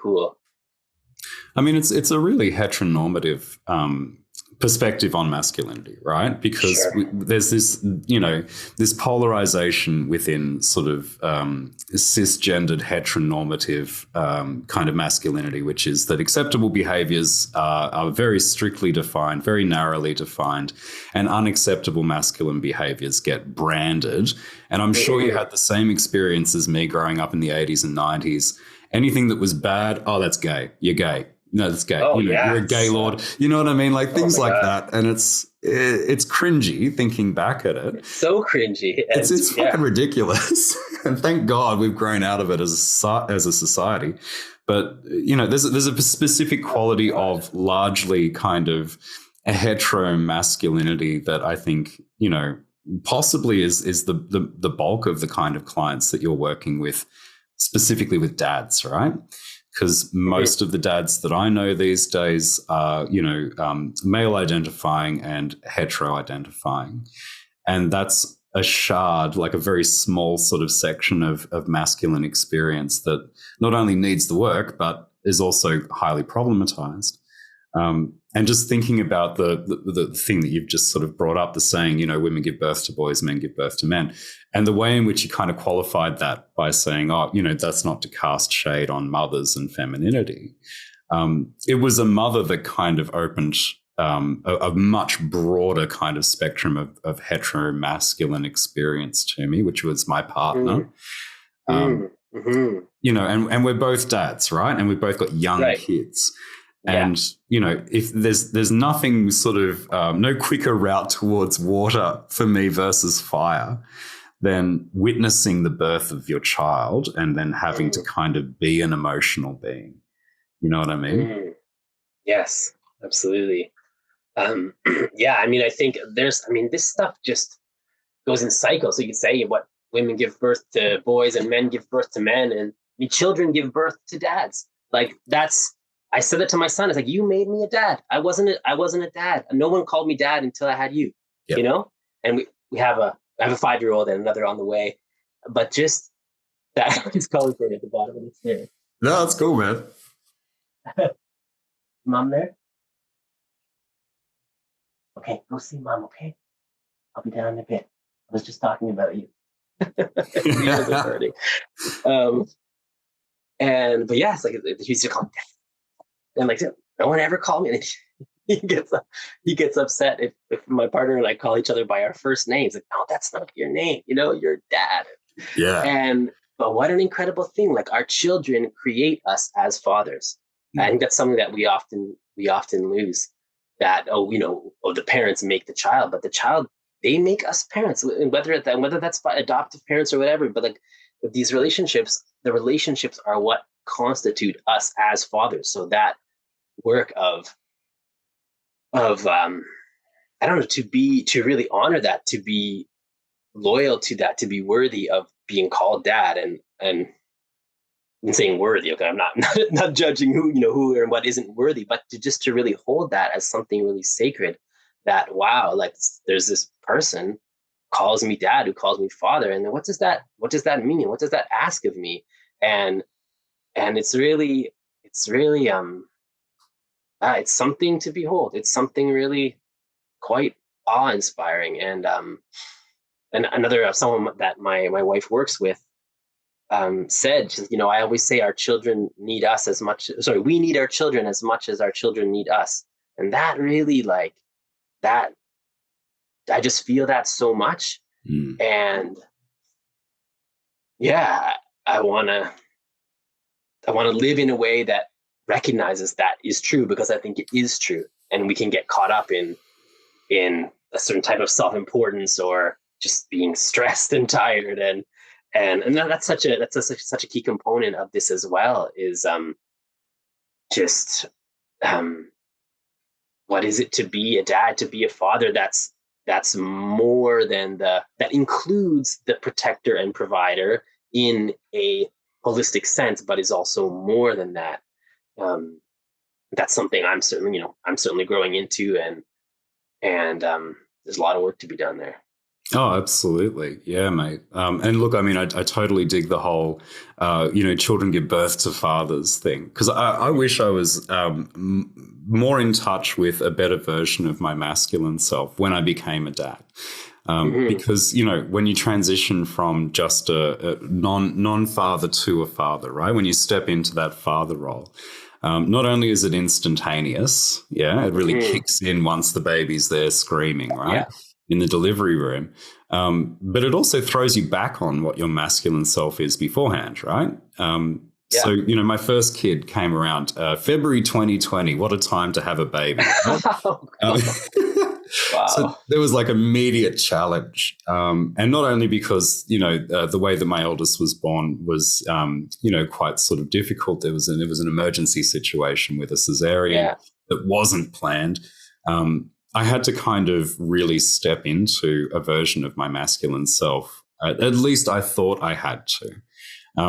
B: cool.
A: I mean, it's a really heteronormative perspective on masculinity, right? Because
B: Sure.
A: there's this, this polarization within sort of cisgendered heteronormative kind of masculinity, which is that acceptable behaviors are very strictly defined, very narrowly defined, and unacceptable masculine behaviors get branded. And I'm sure you had the same experience as me growing up in the 80s and 90s. Anything that was bad, oh, that's gay. You're gay. No, that's gay.
B: Oh
A: You're
B: yeah.
A: a gay lord. You know what I mean? Like
B: Oh
A: things
B: my
A: like
B: God.
A: that. And it's cringy thinking back at it.
B: It's so cringy. And
A: It's fucking ridiculous. And thank God we've grown out of it as a society. But there's a specific quality of largely kind of a hetero masculinity that I think possibly is the bulk of the kind of clients that you're working with, specifically with dads, right? Because most of the dads that I know these days are, male identifying and hetero identifying. And that's a shard, like a very small sort of section of masculine experience that not only needs the work, but is also highly problematized. And just thinking about the thing that you've just sort of brought up, the saying, women give birth to boys, men give birth to men. And the way in which you kind of qualified that by saying, oh, that's not to cast shade on mothers and femininity. It was a mother that kind of opened a much broader kind of spectrum of hetero-masculine experience to me, which was my partner. And we're both dads, right? And we've both got young kids. And, if there's nothing sort of, no quicker route towards water for me versus fire than witnessing the birth of your child and then having to kind of be an emotional being. You know what I mean?
B: Yes, absolutely. I think this stuff just goes in cycles. So you could say what women give birth to boys and men give birth to men, and children give birth to dads. Like I said that to my son. It's like, you made me a dad. I wasn't a dad. No one called me dad until I had you.
A: Yep.
B: And I have a 5-year-old and another on the way. But just that is calling for it at the bottom of the stairs.
A: No, that's cool, man.
B: Mom there? Okay, go see mom, okay? I'll be down in a bit. I was just talking about you. Ears are hurting. But yeah, it's like he used to call me dad. And like, no one ever called me. And he gets upset if my partner and I call each other by our first names. Like, no, that's not your name. You're dad.
A: Yeah.
B: But what an incredible thing! Like, our children create us as fathers. I think that's something that we often lose. That the parents make the child, but the child, they make us parents. Whether that's by adoptive parents or whatever. But like with these relationships, the relationships are what constitute us as fathers. So that work of I don't know, to really honor that, to be loyal to that, to be worthy of being called dad, and I'm saying worthy. Okay, I'm not judging who and what isn't worthy, but to really hold that as something really sacred. That wow, like there's this person calls me dad, who calls me father, and then what does that mean? What does that ask of me? And it's really it's something to behold. It's something really quite awe-inspiring. And another someone that my wife works with said, I always say our children need us as much. Sorry, we need our children as much as our children need us. And that really, like that, I just feel that so much. And yeah, I want to live in a way that recognizes that is true, because I think it is true. And we can get caught up in a certain type of self-importance, or just being stressed and tired, and that's such a key component of this as well, is what is it to be a dad, to be a father? That's more than that includes the protector and provider in a holistic sense, but is also more than that. That's something I'm certainly growing into, and there's a lot of work to be done there.
A: Oh, absolutely. Yeah, mate. And look, I mean, I totally dig the whole, children give birth to fathers thing. Because I wish I was more in touch with a better version of my masculine self when I became a dad.
B: Hmm.
A: Because, when you transition from just a non-father to a father, right? When you step into that father role, not only is it instantaneous, yeah, it really
B: Hmm.
A: kicks in once the baby's there screaming, right?
B: Yeah.
A: In the delivery room. But it also throws you back on what your masculine self is beforehand, right? So,
B: Yeah.
A: my first kid came around February 2020. What a time to have a baby, right?
B: Oh,
A: Um,
B: God.
A: so
B: Wow.
A: there was like immediate challenge. And not only because, the way that my eldest was born was, quite sort of difficult. There was an emergency situation with a cesarean
B: Yeah.
A: that wasn't planned. I had to kind of really step into a version of my masculine self. At least I thought I had to,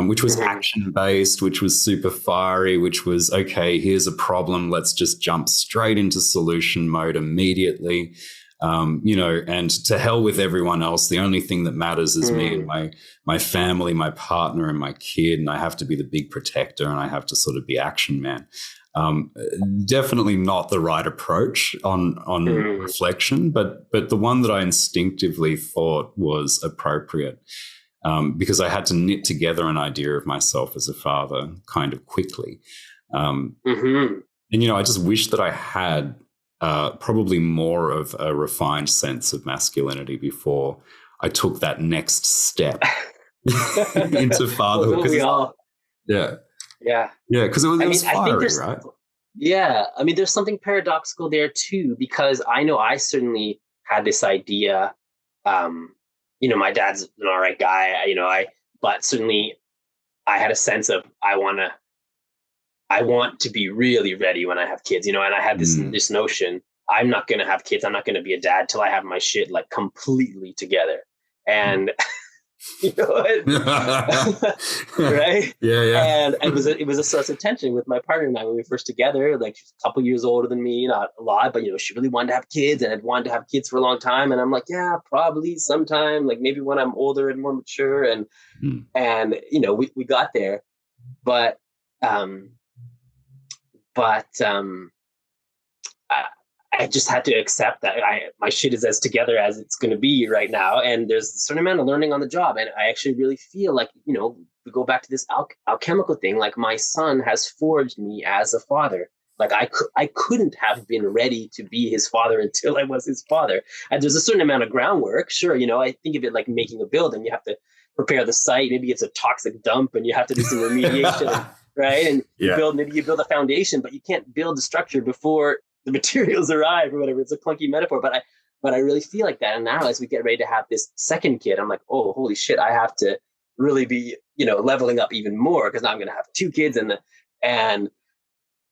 A: which was
B: Hmm.
A: action based, which was super fiery, which was, okay, here's a problem. Let's just jump straight into solution mode immediately. And to hell with everyone else. The only thing that matters is me and
B: Hmm.
A: my family, my partner, and my kid. And I have to be the big protector, and I have to sort of be action man. Um, Definitely not the right approach on
B: Hmm.
A: reflection, but the one that I instinctively thought was appropriate, because I had to knit together an idea of myself as a father kind of quickly. Um,
B: Hmm.
A: and I just wish that I had probably more of a refined sense of masculinity before I took that next step into
B: Well,
A: fatherhood.
B: don't we
A: Because
B: all?
A: yeah,
B: Yeah.
A: yeah, because it
B: I
A: was
B: mean, I think
A: fiery,
B: there's,
A: right?
B: yeah, I mean, there's something paradoxical there too, because I know I certainly had this idea. Um, my dad's an all right guy, but certainly I had a sense of I want to be really ready when I have kids, and I had this
A: Mm.
B: this notion I'm not gonna have kids, I'm not gonna be a dad till I have my shit like completely together, and you know what?
A: Yeah,
B: Right?
A: yeah.
B: And it was a source of tension with my partner and I when we were first together. Like she's a couple years older than me, not a lot, but she really wanted to have kids and had wanted to have kids for a long time. And I'm like, yeah, probably sometime, like maybe when I'm older and more mature.
A: Mm.
B: And we got there, but um, but I, I just had to accept that my shit is as together as it's going to be right now, and there's a certain amount of learning on the job, and I actually really feel like we go back to this alchemical thing. Like my son has forged me as a father. Like I couldn't have been ready to be his father until I was his father. And there's a certain amount of groundwork. Sure, I think of it like making a building. You have to prepare the site. Maybe it's a toxic dump, and you have to do some remediation, and right, and
A: Yeah.
B: maybe you build a foundation, but you can't build the structure before the materials arrive or whatever. It's a clunky metaphor, but I really feel like that. And now as we get ready to have this second kid, I'm like, oh, holy shit, I have to really be, leveling up even more because now I'm going to have two kids. And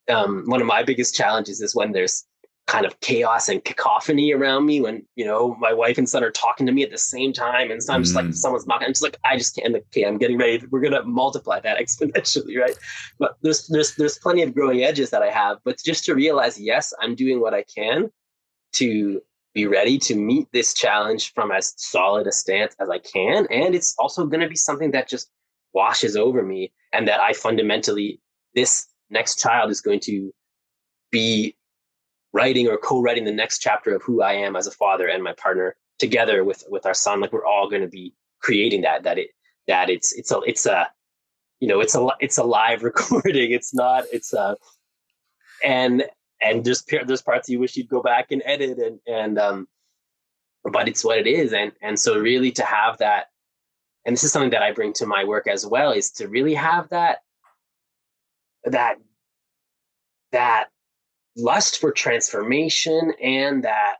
B: one of my biggest challenges is when there's kind of chaos and cacophony around me when my wife and son are talking to me at the same time, and so I'm just like
A: Mm.
B: someone's knocking. I'm just like I just can't. Okay, I'm getting ready. We're gonna multiply that exponentially, right? But there's plenty of growing edges that I have, but just to realize, yes, I'm doing what I can to be ready to meet this challenge from as solid a stance as I can, and it's also going to be something that just washes over me, and that I fundamentally this next child is going to be writing or co-writing the next chapter of who I am as a father and my partner together with our son. Like we're all going to be creating that it's a live recording. It's not it's and and there's parts you wish you'd go back and edit and but it's what it is. And so really to have that, and this is something that I bring to my work as well, is to really have that that lust for transformation, and that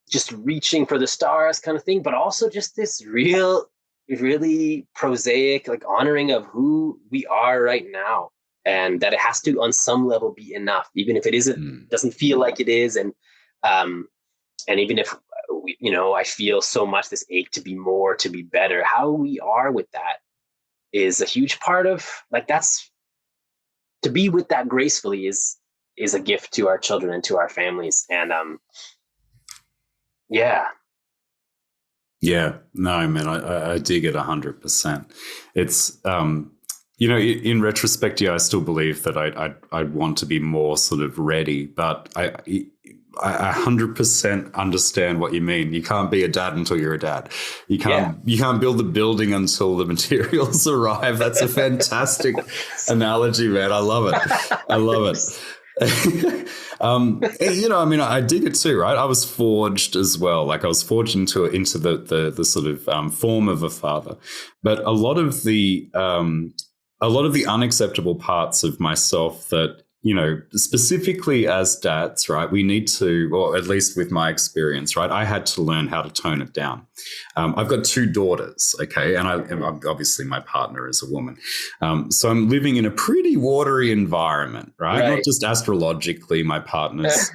B: just reaching for the stars kind of thing, but also just this really prosaic, like honoring of who we are right now. And that it has to, on some level, be enough, even if it isn't,
A: Mm.
B: doesn't feel like it is. Um, and even if, I feel so much this ache to be more, to be better, how we are with that is a huge part of, like, that's to be with that gracefully is a gift to our children and to our families. And yeah.
A: Yeah, no, man, I dig it 100%. It's, in retrospect, yeah, I still believe that I'd want to be more sort of ready, but I 100% understand what you mean. You can't be a dad until you're a dad.
B: Yeah.
A: You can't build the building until the materials arrive. That's a fantastic analogy, man. I love it. I love it. I mean, I dig it too, right? I was forged as well. Like I was forged into the sort of form of a father, but a lot of the unacceptable parts of myself that, specifically as dads, right, we need to, or at least with my experience, right, I had to learn how to tone it down. I've got 2 daughters, okay, and obviously my partner is a woman. So I'm living in a pretty watery environment, right? Not just astrologically, my partner's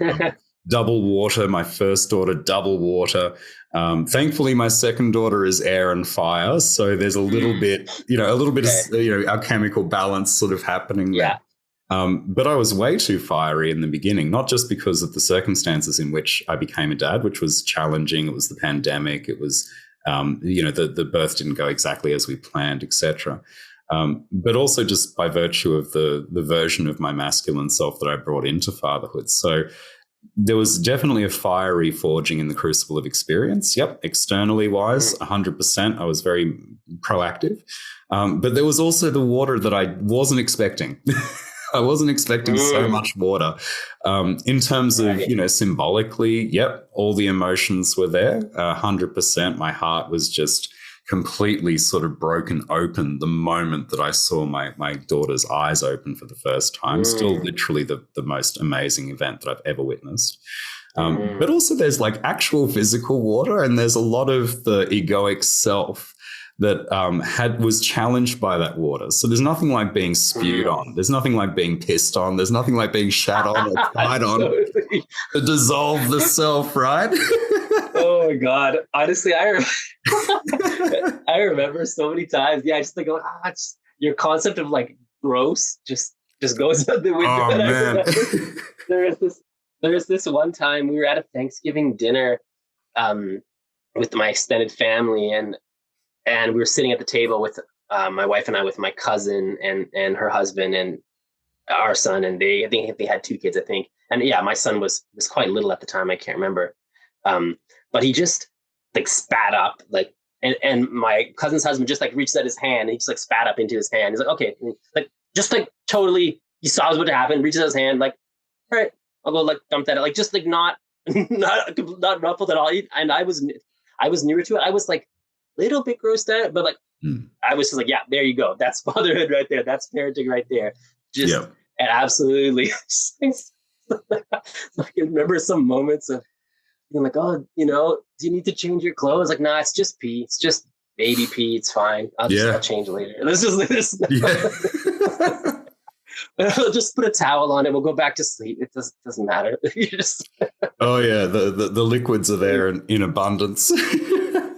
A: double water, my first daughter, double water. Thankfully, my second daughter is air and fire, so there's a little bit, of alchemical balance sort of happening there. But I was way too fiery in the beginning, not just because of the circumstances in which I became a dad, which was challenging. It was the pandemic. It was, the birth didn't go exactly as we planned, etc. But also just by virtue of the version of my masculine self that I brought into fatherhood. So there was definitely a fiery forging in the crucible of experience. Yep, externally wise, 100%. I was very proactive. But there was also the water that I wasn't expecting. I wasn't expecting so much water. In terms of, symbolically, yep, all the emotions were there, 100%. My heart was just completely sort of broken open the moment that I saw my daughter's eyes open for the first time. Still literally the most amazing event that I've ever witnessed. But also there's like actual physical water, and there's a lot of the egoic self that was challenged by that water. So there's nothing like being spewed on. There's nothing like being pissed on. There's nothing like being shat on or cried on to dissolve the self, right?
B: Oh my God. Honestly, I remember so many times. Yeah, I just think, your concept of like gross just goes out the window.
A: Oh, man.
B: There's this one time we were at a Thanksgiving dinner with my extended family, and we were sitting at the table with my wife and I, with my cousin and her husband and our son, and I think they had 2 kids, I think. And yeah, my son was quite little at the time. I can't remember. But he just like spat up, like, and my cousin's husband just like reached out his hand and he just like spat up into his hand. He's like, okay, like just like totally, he saw what happened, reaches out his hand, like, all right, I'll go like dump that out. Like just like not ruffled at all. And I was nearer to it. I was like a little bit grossed out, but like I was just like, yeah, there you go. That's fatherhood right there. That's parenting right there. Just and absolutely. I can remember some moments of being like, oh, do you need to change your clothes? Like, nah, it's just pee. It's just baby pee. It's fine. I'll change later. Let's just like this. Just put a towel on it. We'll go back to sleep. It doesn't matter.
A: Oh yeah, the liquids are there in abundance.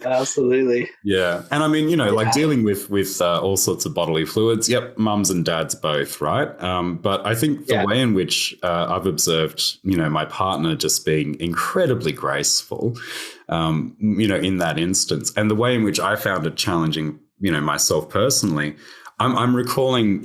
B: Absolutely.
A: Yeah. And I mean, like dealing with all sorts of bodily fluids. Yep. Mums and dads both. Right. But I think the way in which I've observed, my partner just being incredibly graceful, in that instance, and the way in which I found it challenging, myself personally, I'm recalling,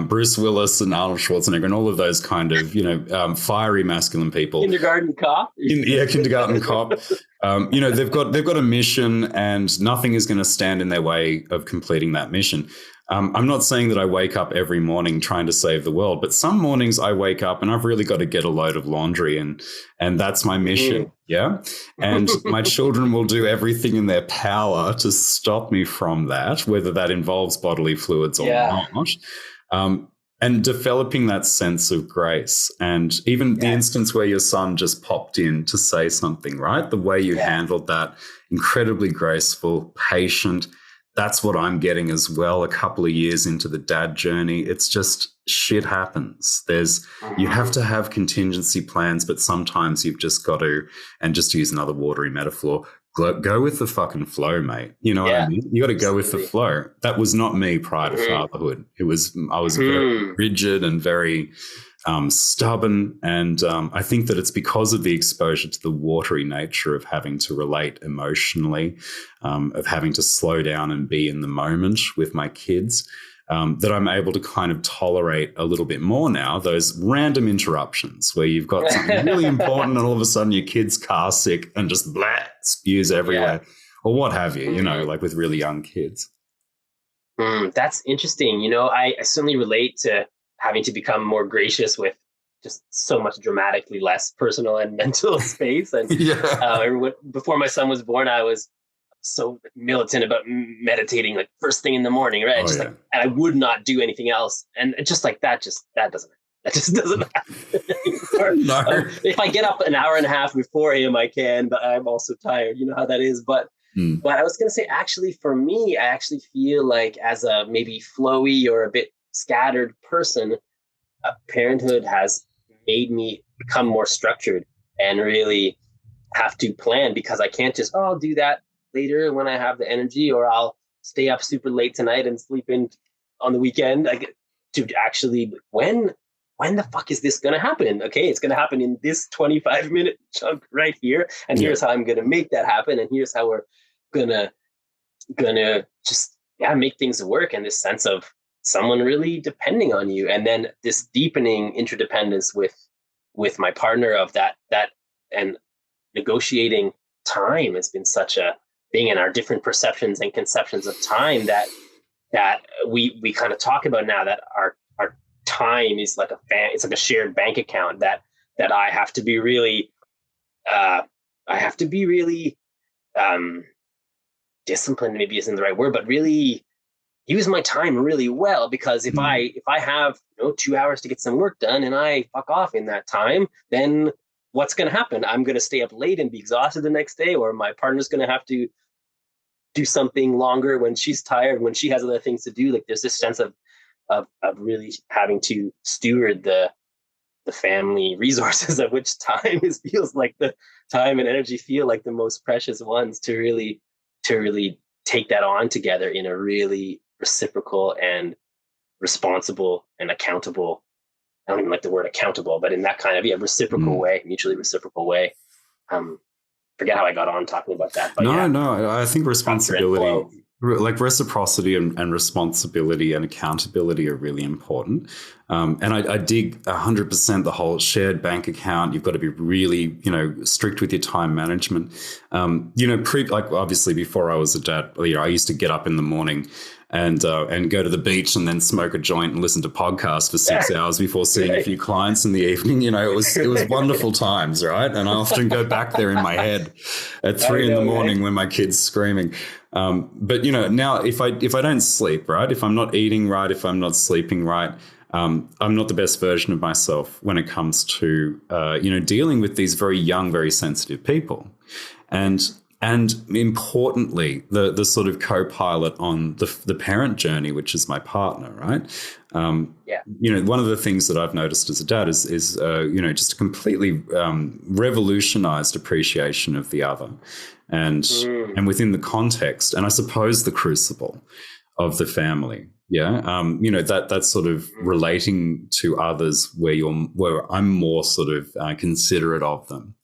A: Bruce Willis and Arnold Schwarzenegger and all of those kind of, fiery masculine people.
B: Kindergarten cop.
A: Kindergarten cop. They've got a mission, and nothing is going to stand in their way of completing that mission. I'm not saying that I wake up every morning trying to save the world, but some mornings I wake up and I've really got to get a load of laundry, and that's my mission. Yeah. And my children will do everything in their power to stop me from that, whether that involves bodily fluids or not. And developing that sense of grace. And even the instance where your son just popped in to say something, right? The way you handled that, incredibly graceful, patient. That's what I'm getting as well. A couple of years into the dad journey, it's just shit happens. You have to have contingency plans, but sometimes you've just got to, and just to use another watery metaphor, go with the fucking flow, mate. You know what I mean? You got to go with the flow. That was not me prior to fatherhood. I was very rigid and very stubborn. And I think that it's because of the exposure to the watery nature of having to relate emotionally, of having to slow down and be in the moment with my kids, that I'm able to kind of tolerate a little bit more now those random interruptions where you've got something really important and all of a sudden your kid's car sick and just blah, spews everywhere, or what have you, you know, like with really young kids.
B: That's interesting. You know, I certainly relate to having to become more gracious with just so much dramatically less personal and mental space. And before my son was born, I was so militant about meditating like first thing in the morning, right? Like, and I would not do anything else. And just like that just doesn't happen anymore.
A: No.
B: If I get up an hour and a half before him, I can, but I'm also tired. You know how that is. But I was going to say, actually, for me, I actually feel like as a maybe flowy or a bit scattered person, parenthood has made me become more structured and really have to plan, because I can't just, I'll do that later when I have the energy, or I'll stay up super late tonight and sleep in on the weekend. I get to actually, when the fuck is this going to happen? Okay, it's going to happen in this 25-minute chunk right here. And here's how I'm going to make that happen. And here's how we're gonna just make things work, and this sense of someone really depending on you, and then this deepening interdependence with my partner of that and negotiating time has been such a thing, in our different perceptions and conceptions of time that we kind of talk about now, that our time is like it's like a shared bank account that I have to be really disciplined, maybe isn't the right word, but really use my time really well, because if I have 2 hours to get some work done and I fuck off in that time, then what's going to happen? I'm going to stay up late and be exhausted the next day, or my partner's going to have to do something longer when she's tired, when she has other things to do. Like there's this sense of really having to steward the family resources, of which time feels like the time and energy feel like the most precious ones, to really take that on together in a really reciprocal and responsible and accountable. I don't even like the word accountable, but in that kind of reciprocal way, mutually reciprocal way. Forget how I got on talking about that. But
A: no, I think responsibility, like reciprocity and responsibility and accountability are really important. And I dig 100% the whole shared bank account. You've got to be really, strict with your time management. Like obviously before I was a dad, I used to get up in the morning and go to the beach and then smoke a joint and listen to podcasts for 6 hours before seeing a few clients in the evening. It was wonderful times, right? And I often go back there in my head at 3 in the morning when my kid's screaming. But now if I don't sleep right, if I'm not eating right, if I'm not sleeping right, I'm not the best version of myself when it comes to dealing with these very young, very sensitive people, and importantly, the sort of co-pilot on the parent journey, which is my partner, right? One of the things that I've noticed as a dad is just a completely revolutionized appreciation of the other, and within the context, and I suppose the crucible of the family. That sort of relating to others where I'm more sort of considerate of them.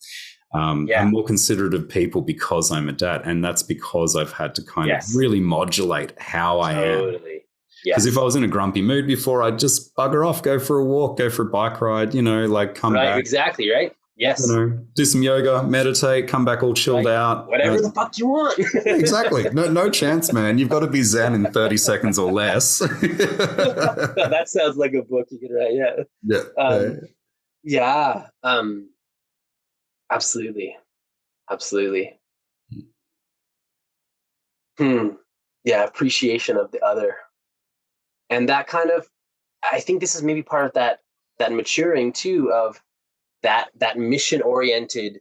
A: I'm more considerate of people because I'm a dad, and that's because I've had to kind of really modulate how I am. Because if I was in a grumpy mood before, I'd just bugger off, go for a walk, go for a bike ride, come back.
B: Right, exactly, right? Yes.
A: Do some yoga, meditate, come back all chilled out.
B: Whatever the fuck you want.
A: Exactly. No chance, man. You've got to be zen in 30 seconds or less.
B: That sounds like a book you could write, yeah. Absolutely. Appreciation of the other. And that kind of, I think this is maybe part of that maturing too, of that mission-oriented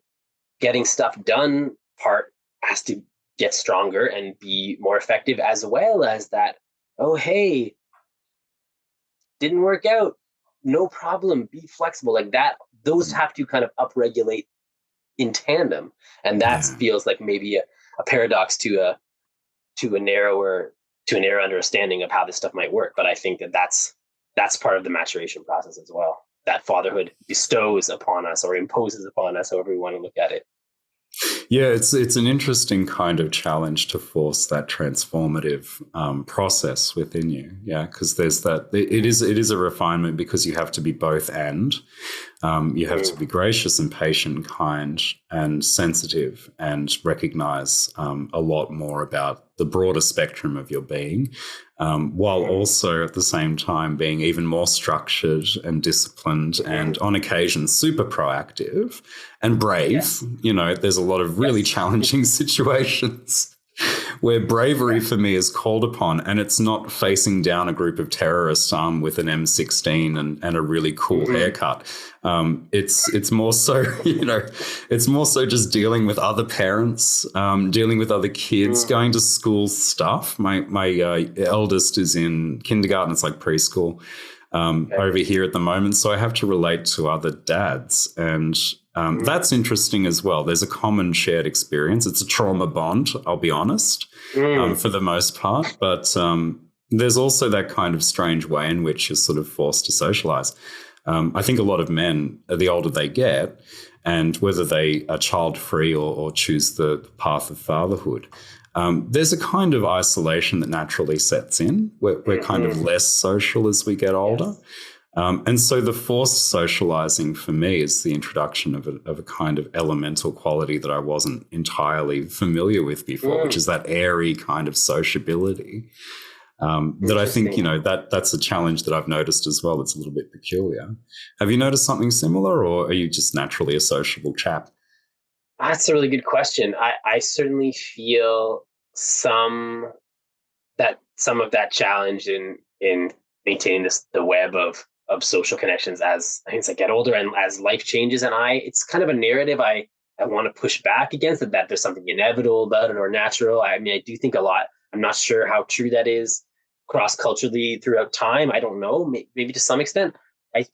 B: getting stuff done part has to get stronger and be more effective, as well as that, oh, hey, didn't work out, no problem, be flexible, like that. Those have to kind of upregulate in tandem, and that feels like maybe a paradox to a narrower understanding of how this stuff might work. But I think that's part of the maturation process as well. that fatherhood bestows upon us or imposes upon us, however we want to look at it.
A: Yeah, it's an interesting kind of challenge to force that transformative process within you. Yeah, because there's that. It is a refinement because you have to be both and. You have to be gracious and patient, and kind and sensitive, and recognize a lot more about the broader spectrum of your being, while also at the same time being even more structured and disciplined and on occasion super proactive and brave.
B: Yes.
A: You know, there's a lot of really challenging situations where bravery for me is called upon, and it's not facing down a group of terrorists armed with an M16 and a really cool haircut. It's more so, you know, it's more so just dealing with other parents, dealing with other kids, going to school stuff. My eldest is in kindergarten. It's like preschool over here at the moment. So I have to relate to other dads, and that's interesting as well. There's a common shared experience. It's a trauma bond, I'll be honest, for the most part. But there's also that kind of strange way in which you're sort of forced to socialize. I think a lot of men, the older they get, and whether they are child-free or choose the path of fatherhood, there's a kind of isolation that naturally sets in. We're kind of less social as we get older. And so the forced socializing for me is the introduction of a kind of elemental quality that I wasn't entirely familiar with before, which is that airy kind of sociability. That I think, you know, that's a challenge that I've noticed as well. It's a little bit peculiar. Have you noticed something similar, or are you just naturally a sociable chap?
B: That's a really good question. I certainly feel some of that challenge in maintaining the web of social connections as I get older and as life changes. And it's kind of a narrative I want to push back against, that there's something inevitable about it or natural. I mean, I do think a lot. I'm not sure how true that is cross-culturally throughout time. I don't know, maybe to some extent. I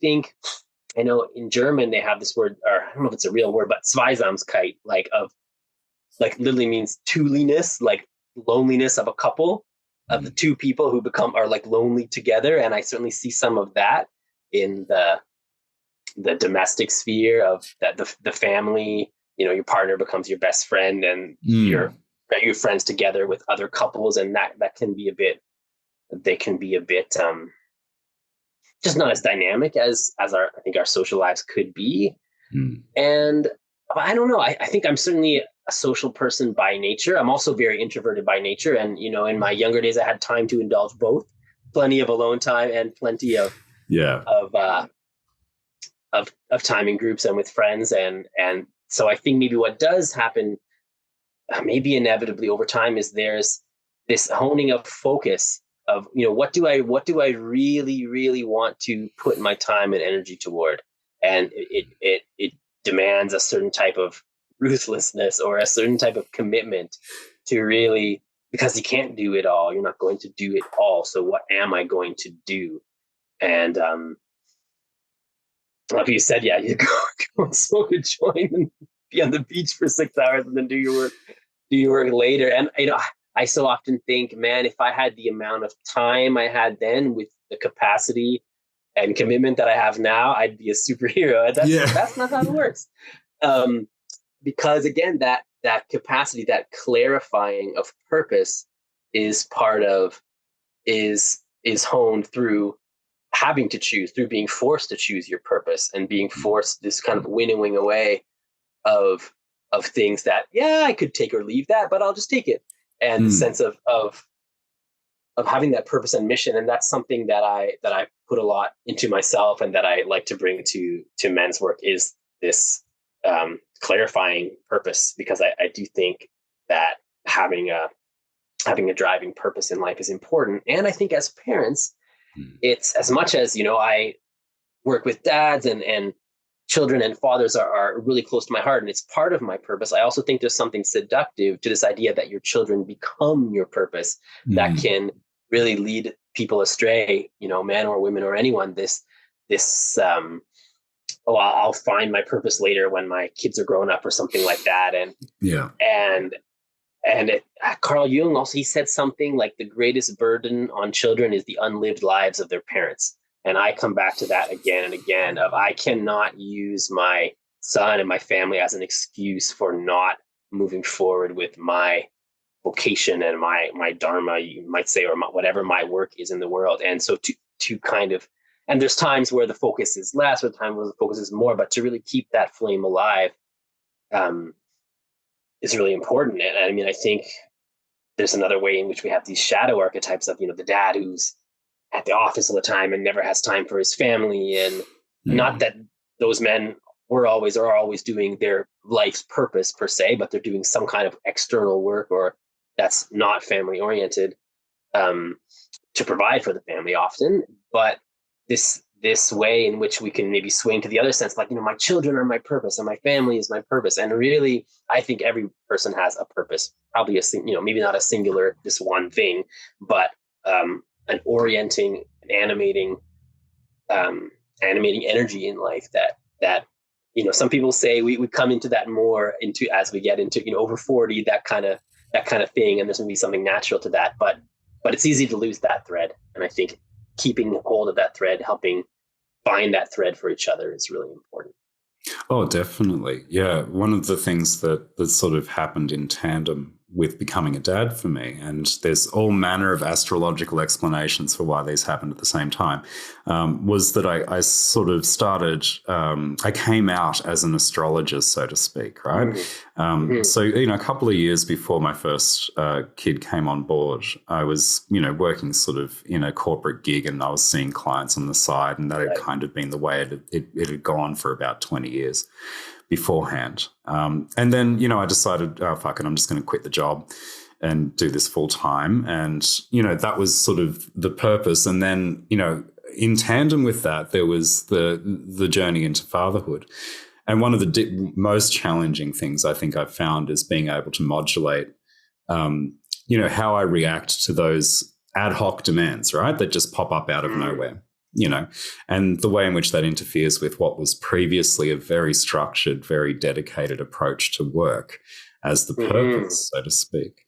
B: know in German they have this word, or I don't know if it's a real word, but Zweisamkeit, like literally means twoliness, like loneliness of a couple, of the two people who are like lonely together. And I certainly see some of that in the domestic sphere of that, the family, you know, your partner becomes your best friend, and you're friends together with other couples, and that can be a bit just not as dynamic as I think our social lives could be. And I don't know. I think I'm certainly a social person by nature. I'm also very introverted by nature. And, you know, in my younger days, I had time to indulge both, plenty of alone time and plenty of time in groups and with friends. And so I think maybe what does happen, maybe inevitably over time, is there's this honing of focus of, you know, what do I really, really want to put my time and energy toward? And it demands a certain type of ruthlessness or a certain type of commitment to really, because you can't do it all. You're not going to do it all. So what am I going to do? And like you said, yeah, you go and smoke a joint and be on the beach for 6 hours and then do your work later. And, you know, I so often think, man, if I had the amount of time I had then with the capacity and commitment that I have now, I'd be a superhero. That's not how it works. Because again, that capacity, that clarifying of purpose is honed through having to choose, through being forced to choose your purpose and being forced this kind of winnowing away of things that, yeah, I could take or leave that, but I'll just take it. And the sense of having that purpose and mission. And that's something that I put a lot into myself and that I like to bring to men's work, is this clarifying purpose, because I do think that having a driving purpose in life is important. And I think as parents, it's as much as, you know, I work with dads and children, and fathers are really close to my heart, and it's part of my purpose. I also think there's something seductive to this idea that your children become your purpose that can really lead people astray, you know, men or women or anyone. I'll find my purpose later when my kids are grown up or something like that. Carl Jung also, he said something like the greatest burden on children is the unlived lives of their parents. And I come back to that again and again of I cannot use my son and my family as an excuse for not moving forward with my vocation and my dharma, you might say, or whatever my work is in the world. And so to kind of, and there's times where the focus is less, or times where the focus is more, but to really keep that flame alive is really important. And I mean, I think there's another way in which we have these shadow archetypes of, the dad who's at the office all the time and never has time for his family. And not that those men are always doing their life's purpose per se, but they're doing some kind of external work or that's not family oriented to provide for the family often. But this way in which we can maybe swing to the other sense, like, my children are my purpose and my family is my purpose. And really, I think every person has a purpose, probably maybe not a singular, just one thing, but an orienting, animating energy in life that some people say we come into that more into as we get into, over 40, that kind of thing. And there's going to be something natural to that, but it's easy to lose that thread. And I think keeping hold of that thread, helping find that thread for each other is really important.
A: Oh, definitely. Yeah. One of the things that sort of happened in tandem with becoming a dad for me, and there's all manner of astrological explanations for why these happened at the same time, was that I sort of started, I came out as an astrologist, so to speak, right? So, a couple of years before my first kid came on board, I was, working sort of in a corporate gig and I was seeing clients on the side, and that had kind of been the way it had gone for about 20 years beforehand. And then, I decided, oh, fuck it, I'm just going to quit the job and do this full time. And, that was sort of the purpose. And then, in tandem with that, there was the journey into fatherhood. And one of the most challenging things I think I've found is being able to modulate, how I react to those ad hoc demands, right, that just pop up out of nowhere. And the way in which that interferes with what was previously a very structured, very dedicated approach to work as the purpose, so to speak.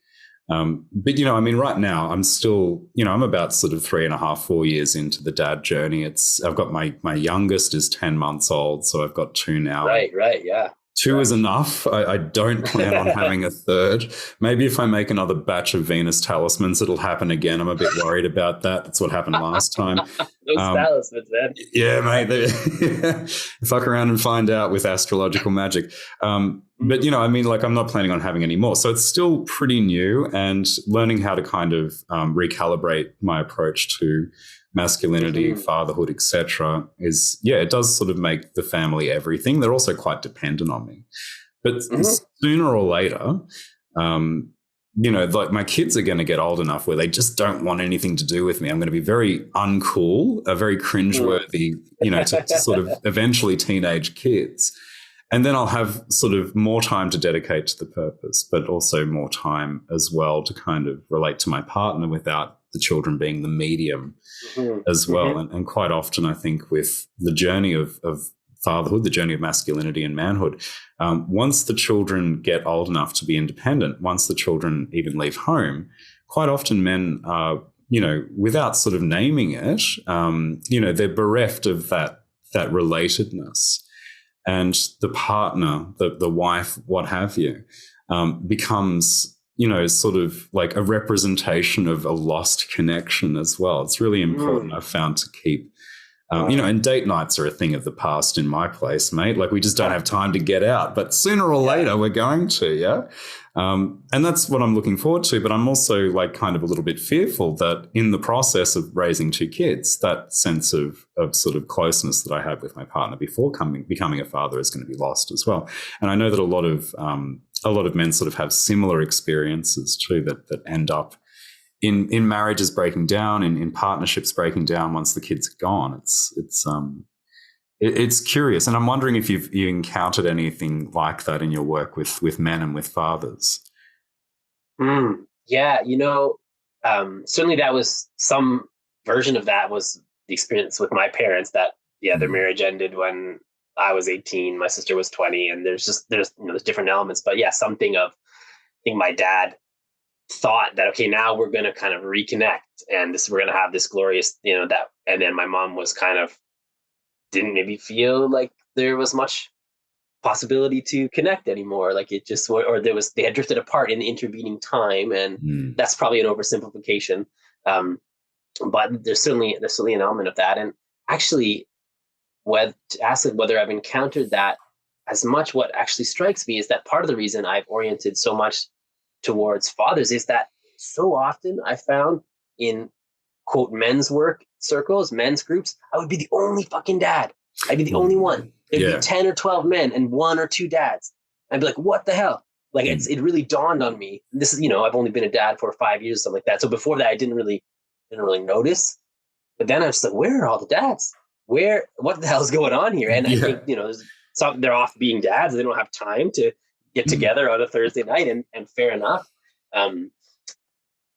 A: But, right now I'm still, I'm about sort of 3.5, 4 years into the dad journey. I've got my youngest is 10 months old. So I've got 2 now.
B: Right. Yeah.
A: Two is enough. I don't plan on having a third. Maybe if I make another batch of Venus talismans, it'll happen again. I'm a bit worried about that. That's what happened last time.
B: Those talismans, man.
A: Yeah, mate. Fuck around and find out with astrological magic. But, I'm not planning on having any more. So it's still pretty new, and learning how to kind of recalibrate my approach to masculinity, fatherhood, etc. is, it does sort of make the family everything. They're also quite dependent on me. But sooner or later, like my kids are going to get old enough where they just don't want anything to do with me. I'm going to be very uncool, very cringeworthy, to sort of eventually teenage kids. And then I'll have sort of more time to dedicate to the purpose, but also more time as well to kind of relate to my partner without the children being the medium as well. And quite often, I think, with the journey of fatherhood, the journey of masculinity and manhood, once the children get old enough to be independent, once the children even leave home, quite often men are, without sort of naming it, they're bereft of that relatedness. And the partner, the wife, what have you, becomes, sort of like a representation of a lost connection as well. It's really important, I've found, to keep, and date nights are a thing of the past in my place, mate. Like, we just don't have time to get out, but sooner or later we're going to, and that's what I'm looking forward to. But I'm also like kind of a little bit fearful that in the process of raising 2 kids, that sense of sort of closeness that I had with my partner before becoming a father is going to be lost as well. And I know that a lot of men sort of have similar experiences too, that end up in marriages breaking down, in partnerships breaking down once the kids are gone. It's curious, and I'm wondering if you encountered anything like that in your work with men and with fathers.
B: Yeah, certainly that was some version of that was the experience with my parents. That their marriage ended when I was 18, my sister was 20, and there's different elements. But something of, I think my dad thought that, okay, now we're going to kind of reconnect, and we're going to have this glorious, that. And then my mom was kind of, didn't maybe feel like there was much possibility to connect anymore. Like it just, or they had drifted apart in the intervening time. And that's probably an oversimplification. But there's certainly an element of that. And actually, to ask whether I've encountered that as much, what actually strikes me is that part of the reason I've oriented so much towards fathers is that so often I found in quote men's work circles, men's groups, I would be the only fucking dad. I'd be the only one. There'd be 10 or 12 men and 1 or 2 dads. I'd be like, what the hell? Like it really dawned on me. This is, I've only been a dad for 5 years, something like that. So before that, I didn't really notice. But then I was like, where are all the dads? What the hell is going on here? And I think, they're off being dads. They don't have time to get together on a Thursday night, and fair enough.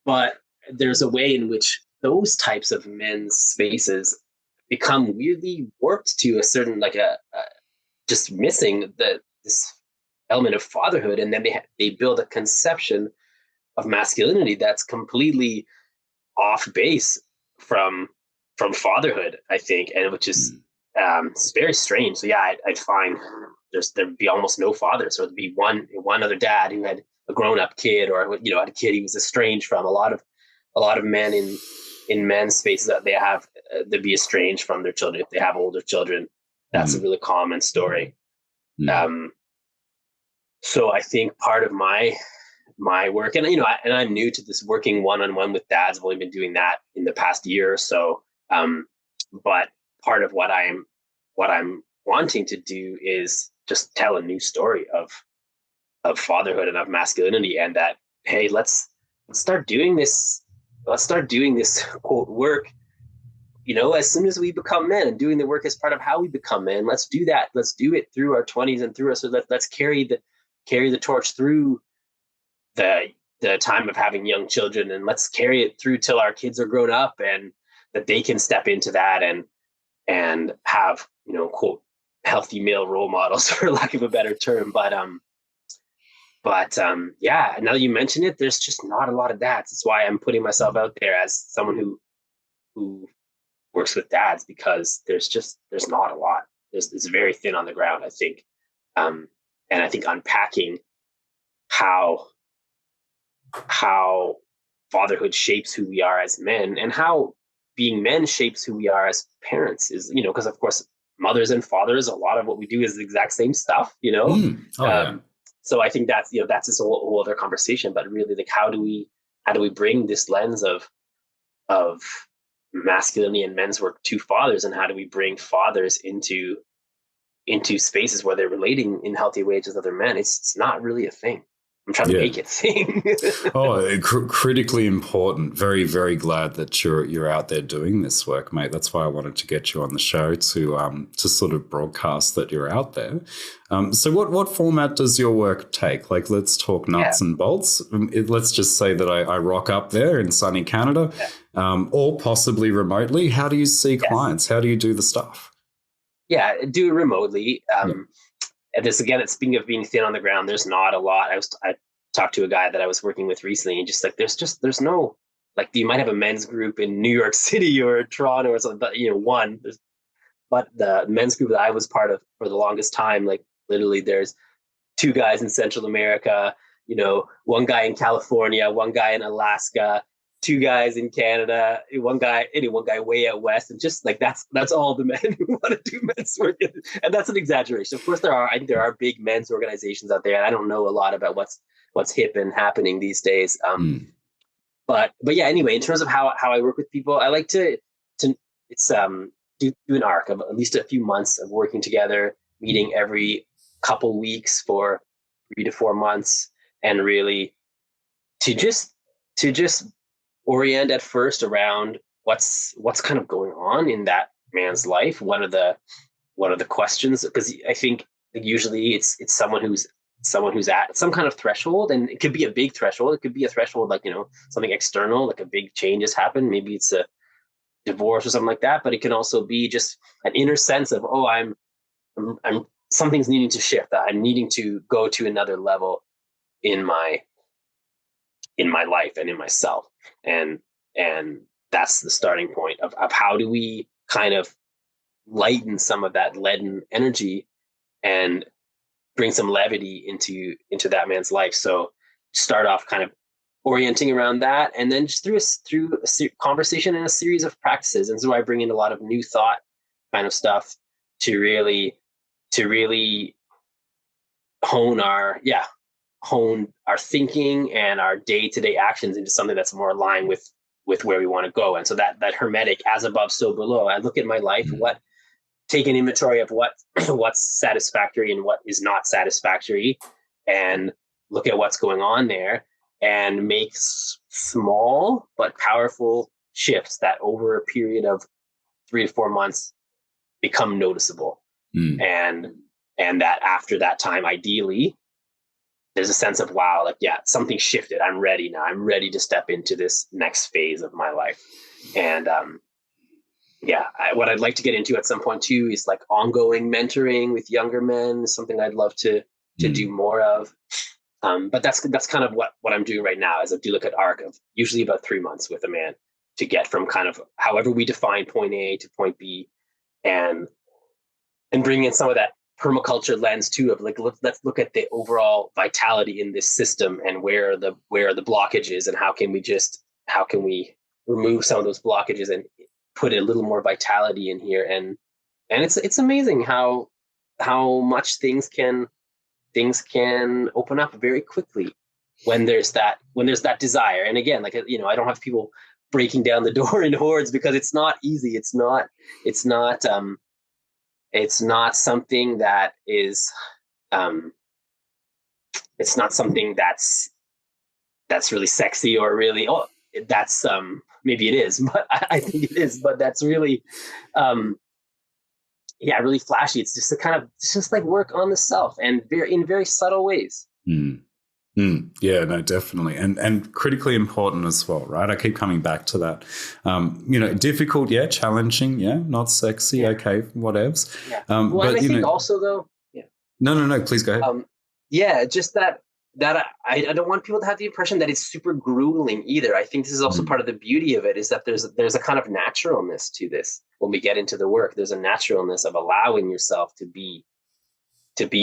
B: But there's a way in which those types of men's spaces become weirdly warped to a certain, just missing this element of fatherhood. And then they build a conception of masculinity that's completely off base from fatherhood, I think, and which is it's very strange. So yeah, I'd find there'd be almost no fathers, or there'd be one other dad who had a grown-up kid, or had a kid he was estranged from. A lot of men in men's spaces that they have, they'd be estranged from their children if they have older children. That's a really common story. So I think part of my work, and I'm new to this, working one-on-one with dads. I've only been doing that in the past year or so. But part of what I'm wanting to do is just tell a new story of fatherhood and of masculinity, and that, hey, let's start doing this. Let's start doing this quote work, as soon as we become men, and doing the work as part of how we become men. Let's do that. Let's do it through our 20s and through us. So let's carry the torch through the time of having young children, and let's carry it through till our kids are grown up, and that they can step into that and have, quote, healthy male role models, for lack of a better term. But yeah, now that you mention it, there's just not a lot of dads. That's why I'm putting myself out there as someone who works with dads, because there's not a lot. It's very thin on the ground, I think. And I think unpacking how fatherhood shapes who we are as men, and how being men shapes who we are as parents is, because of course, mothers and fathers, a lot of what we do is the exact same stuff, So I think that's this whole other conversation. But really, like, how do we bring this lens of masculinity and men's work to fathers, and how do we bring fathers into spaces where they're relating in healthy ways with other men? It's not really a thing. I'm trying to make it a thing.
A: Critically important. Very, very glad that you're out there doing this work, mate. That's why I wanted to get you on the show to sort of broadcast that you're out there. So what format does your work take? Like, let's talk nuts and bolts. Let's just say that I rock up there in sunny Canada, or possibly remotely. How do you see clients? How do you do the stuff?
B: Yeah, do it remotely. And this, again, it's speaking of being thin on the ground, there's not a lot. I talked to a guy that I was working with recently, and just like, there's no, like, you might have a men's group in New York City or Toronto or something, but but the men's group that I was part of for the longest time, like, literally there's 2 guys in Central America, 1 guy in California, 1 guy in Alaska, 2 guys in Canada, one guy way out west, and just like that's all the men who want to do men's work. And that's an exaggeration. Of course, I think there are big men's organizations out there, and I don't know a lot about what's hip and happening these days. But yeah, anyway, in terms of how I work with people, I like to it's do an arc of at least a few months of working together, meeting every couple weeks for 3 to 4 months, and really to just orient at first around what's kind of going on in that man's life. What are the questions? Because I think usually it's someone who's at some kind of threshold, and it could be a big threshold. It could be a threshold like, something external, like a big change has happened. Maybe it's a divorce or something like that, but it can also be just an inner sense of, oh, I'm something's needing to shift. I'm needing to go to another level in my in my life and in myself. And that's the starting point of how do we kind of lighten some of that leaden energy and bring some levity into that man's life. So start off kind of orienting around that, and then just through a conversation and a series of practices. And so I bring in a lot of new thought kind of stuff to really hone our thinking and our day-to-day actions into something that's more aligned with where we want to go. And so that hermetic, as above, so below. I look at my life, take an inventory of what's satisfactory and what is not satisfactory, and look at what's going on there, and make small but powerful shifts that over a period of 3 to 4 months become noticeable. And that after that time, ideally, there's a sense of, wow, like, yeah, something shifted. I'm ready now. I'm ready to step into this next phase of my life. And what I'd like to get into at some point too is like ongoing mentoring with younger men, is something I'd love to do more of. But that's kind of what I'm doing right now, is I do look at arc of usually about 3 months with a man to get from kind of however we define point A to point B, and bring in some of that permaculture lens too, of like, let's look at the overall vitality in this system, and where are the blockages, and how can we remove some of those blockages and put a little more vitality in here. And it's amazing how much things can open up very quickly when there's that desire. And again, like, you know, I don't have people breaking down the door in hordes, because it's not easy. It's not something that is, it's not something that's really sexy, or really, that's, maybe it is, but I think it is, but that's really, really flashy. It's just like work on the self, and in very subtle ways.
A: Yeah, no, definitely. And critically important as well, right? I keep coming back to that. Difficult, challenging, not sexy, okay, whatevs.
B: Yeah. But I think also though,
A: No, please go ahead.
B: Just that I don't want people to have the impression that it's super grueling either. I think this is also part of the beauty of it, is that there's a kind of naturalness to this. When we get into the work, there's a naturalness of allowing yourself to be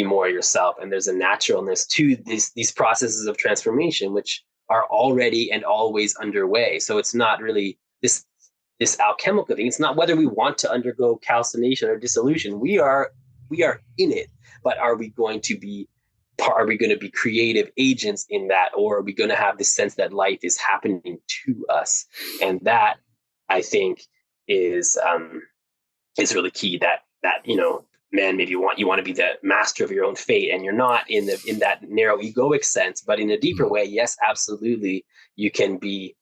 B: more yourself. And there's a naturalness to these processes of transformation, which are already and always underway. So it's not really this alchemical thing. It's not whether we want to undergo calcination or dissolution. We are in it, but are we going to be creative agents in that, or are we going to have this sense that life is happening to us? And that, I think, is really key. That man, maybe you want to be the master of your own fate, and you're not in that narrow egoic sense, but in a deeper way, yes, absolutely, you can be,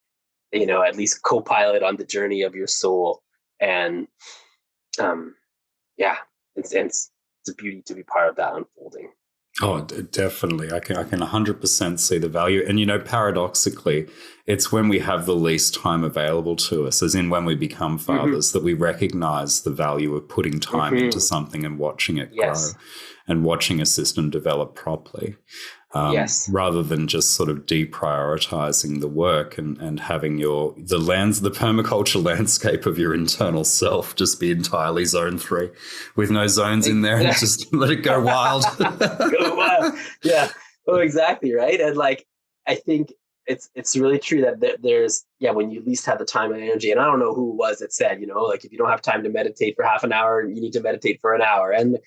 B: at least co-pilot on the journey of your soul. And it's a beauty to be part of that unfolding.
A: Oh, definitely. I can 100% see the value. And, paradoxically, it's when we have the least time available to us, as in when we become fathers, that we recognize the value of putting time into something and watching it grow, and watching a system develop properly, rather than just sort of deprioritizing the work and having the permaculture landscape of your internal self just be entirely zone 3 with no zones in there, and just let it go wild.
B: Go wild. Yeah. Oh, exactly. Right. And like, I think it's really true that there's, when you at least have the time and energy. And I don't know who it was that said, like, if you don't have time to meditate for half an hour, you need to meditate for an hour. And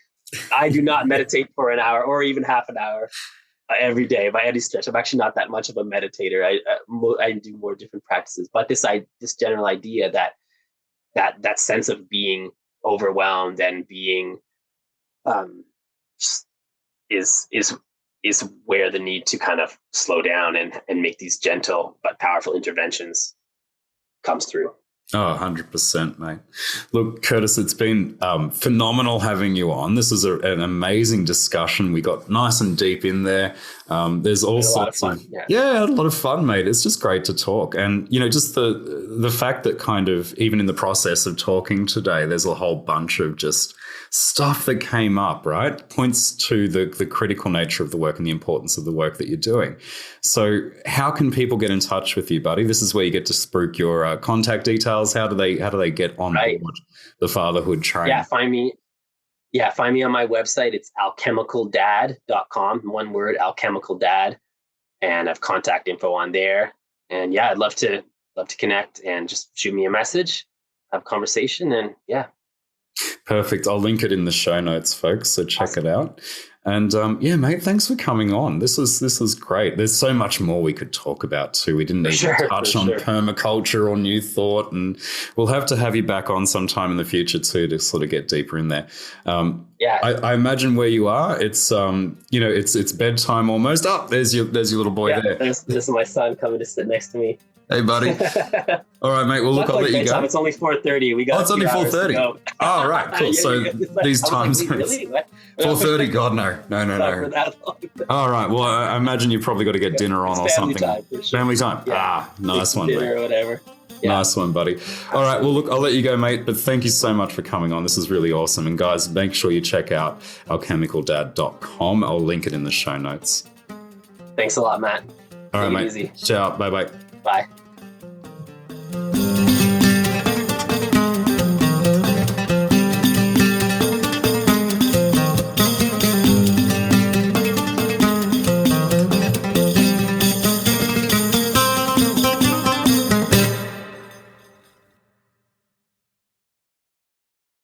B: I do not meditate for an hour or even half an hour every day by any stretch. I'm actually not that much of a meditator. I do more different practices, but this general idea that sense of being overwhelmed and being is where the need to kind of slow down and make these gentle but powerful interventions comes through.
A: Oh, 100%, mate. Look, Curtis, it's been phenomenal having you on. This was an amazing discussion. We got nice and deep in there. There's all sorts of fun. A lot of fun, mate. It's just great to talk. And, just the fact that kind of even in the process of talking today, there's a whole bunch of just stuff that came up, right, points to the critical nature of the work and the importance of the work that you're doing. So how can people get in touch with you, buddy? This is where you get to spruik your contact details. How do they get on board the fatherhood train?
B: Find me on my website. It's alchemicaldad.com. One word, Alchemical Dad. And I have contact info on there. And yeah, I'd love to connect and just shoot me a message, have a conversation, and yeah.
A: Perfect. I'll link it in the show notes, folks. So check it out. And yeah, mate, thanks for coming on. This was great. There's so much more we could talk about too. We didn't even touch on permaculture or New Thought, and we'll have to have you back on sometime in the future too to sort of get deeper in there. I imagine where you are. It's it's bedtime almost. Oh, there's your little boy there.
B: This is my son coming to sit next to me.
A: Hey, buddy. All right, mate. Well, look, I'll let you go.
B: It's only 4:30. We got.
A: It's only 4:30. Oh, right. Cool. So these times.
B: Really?
A: 4:30. God, no.
B: For that long.
A: All right. Well, I imagine you've probably got to get dinner on or something.
B: Time, for sure.
A: Family time.
B: Yeah.
A: Nice one,
B: dinner
A: mate.
B: Or whatever. Yeah.
A: Nice one, buddy. All right. Well, look, I'll let you go, mate. But thank you so much for coming on. This is really awesome. And guys, make sure you check out alchemicaldad.com. I'll link it in the show notes.
B: Thanks a lot, Matt.
A: All right, mate.
B: Easy.
A: Ciao. Bye-bye.
B: Bye.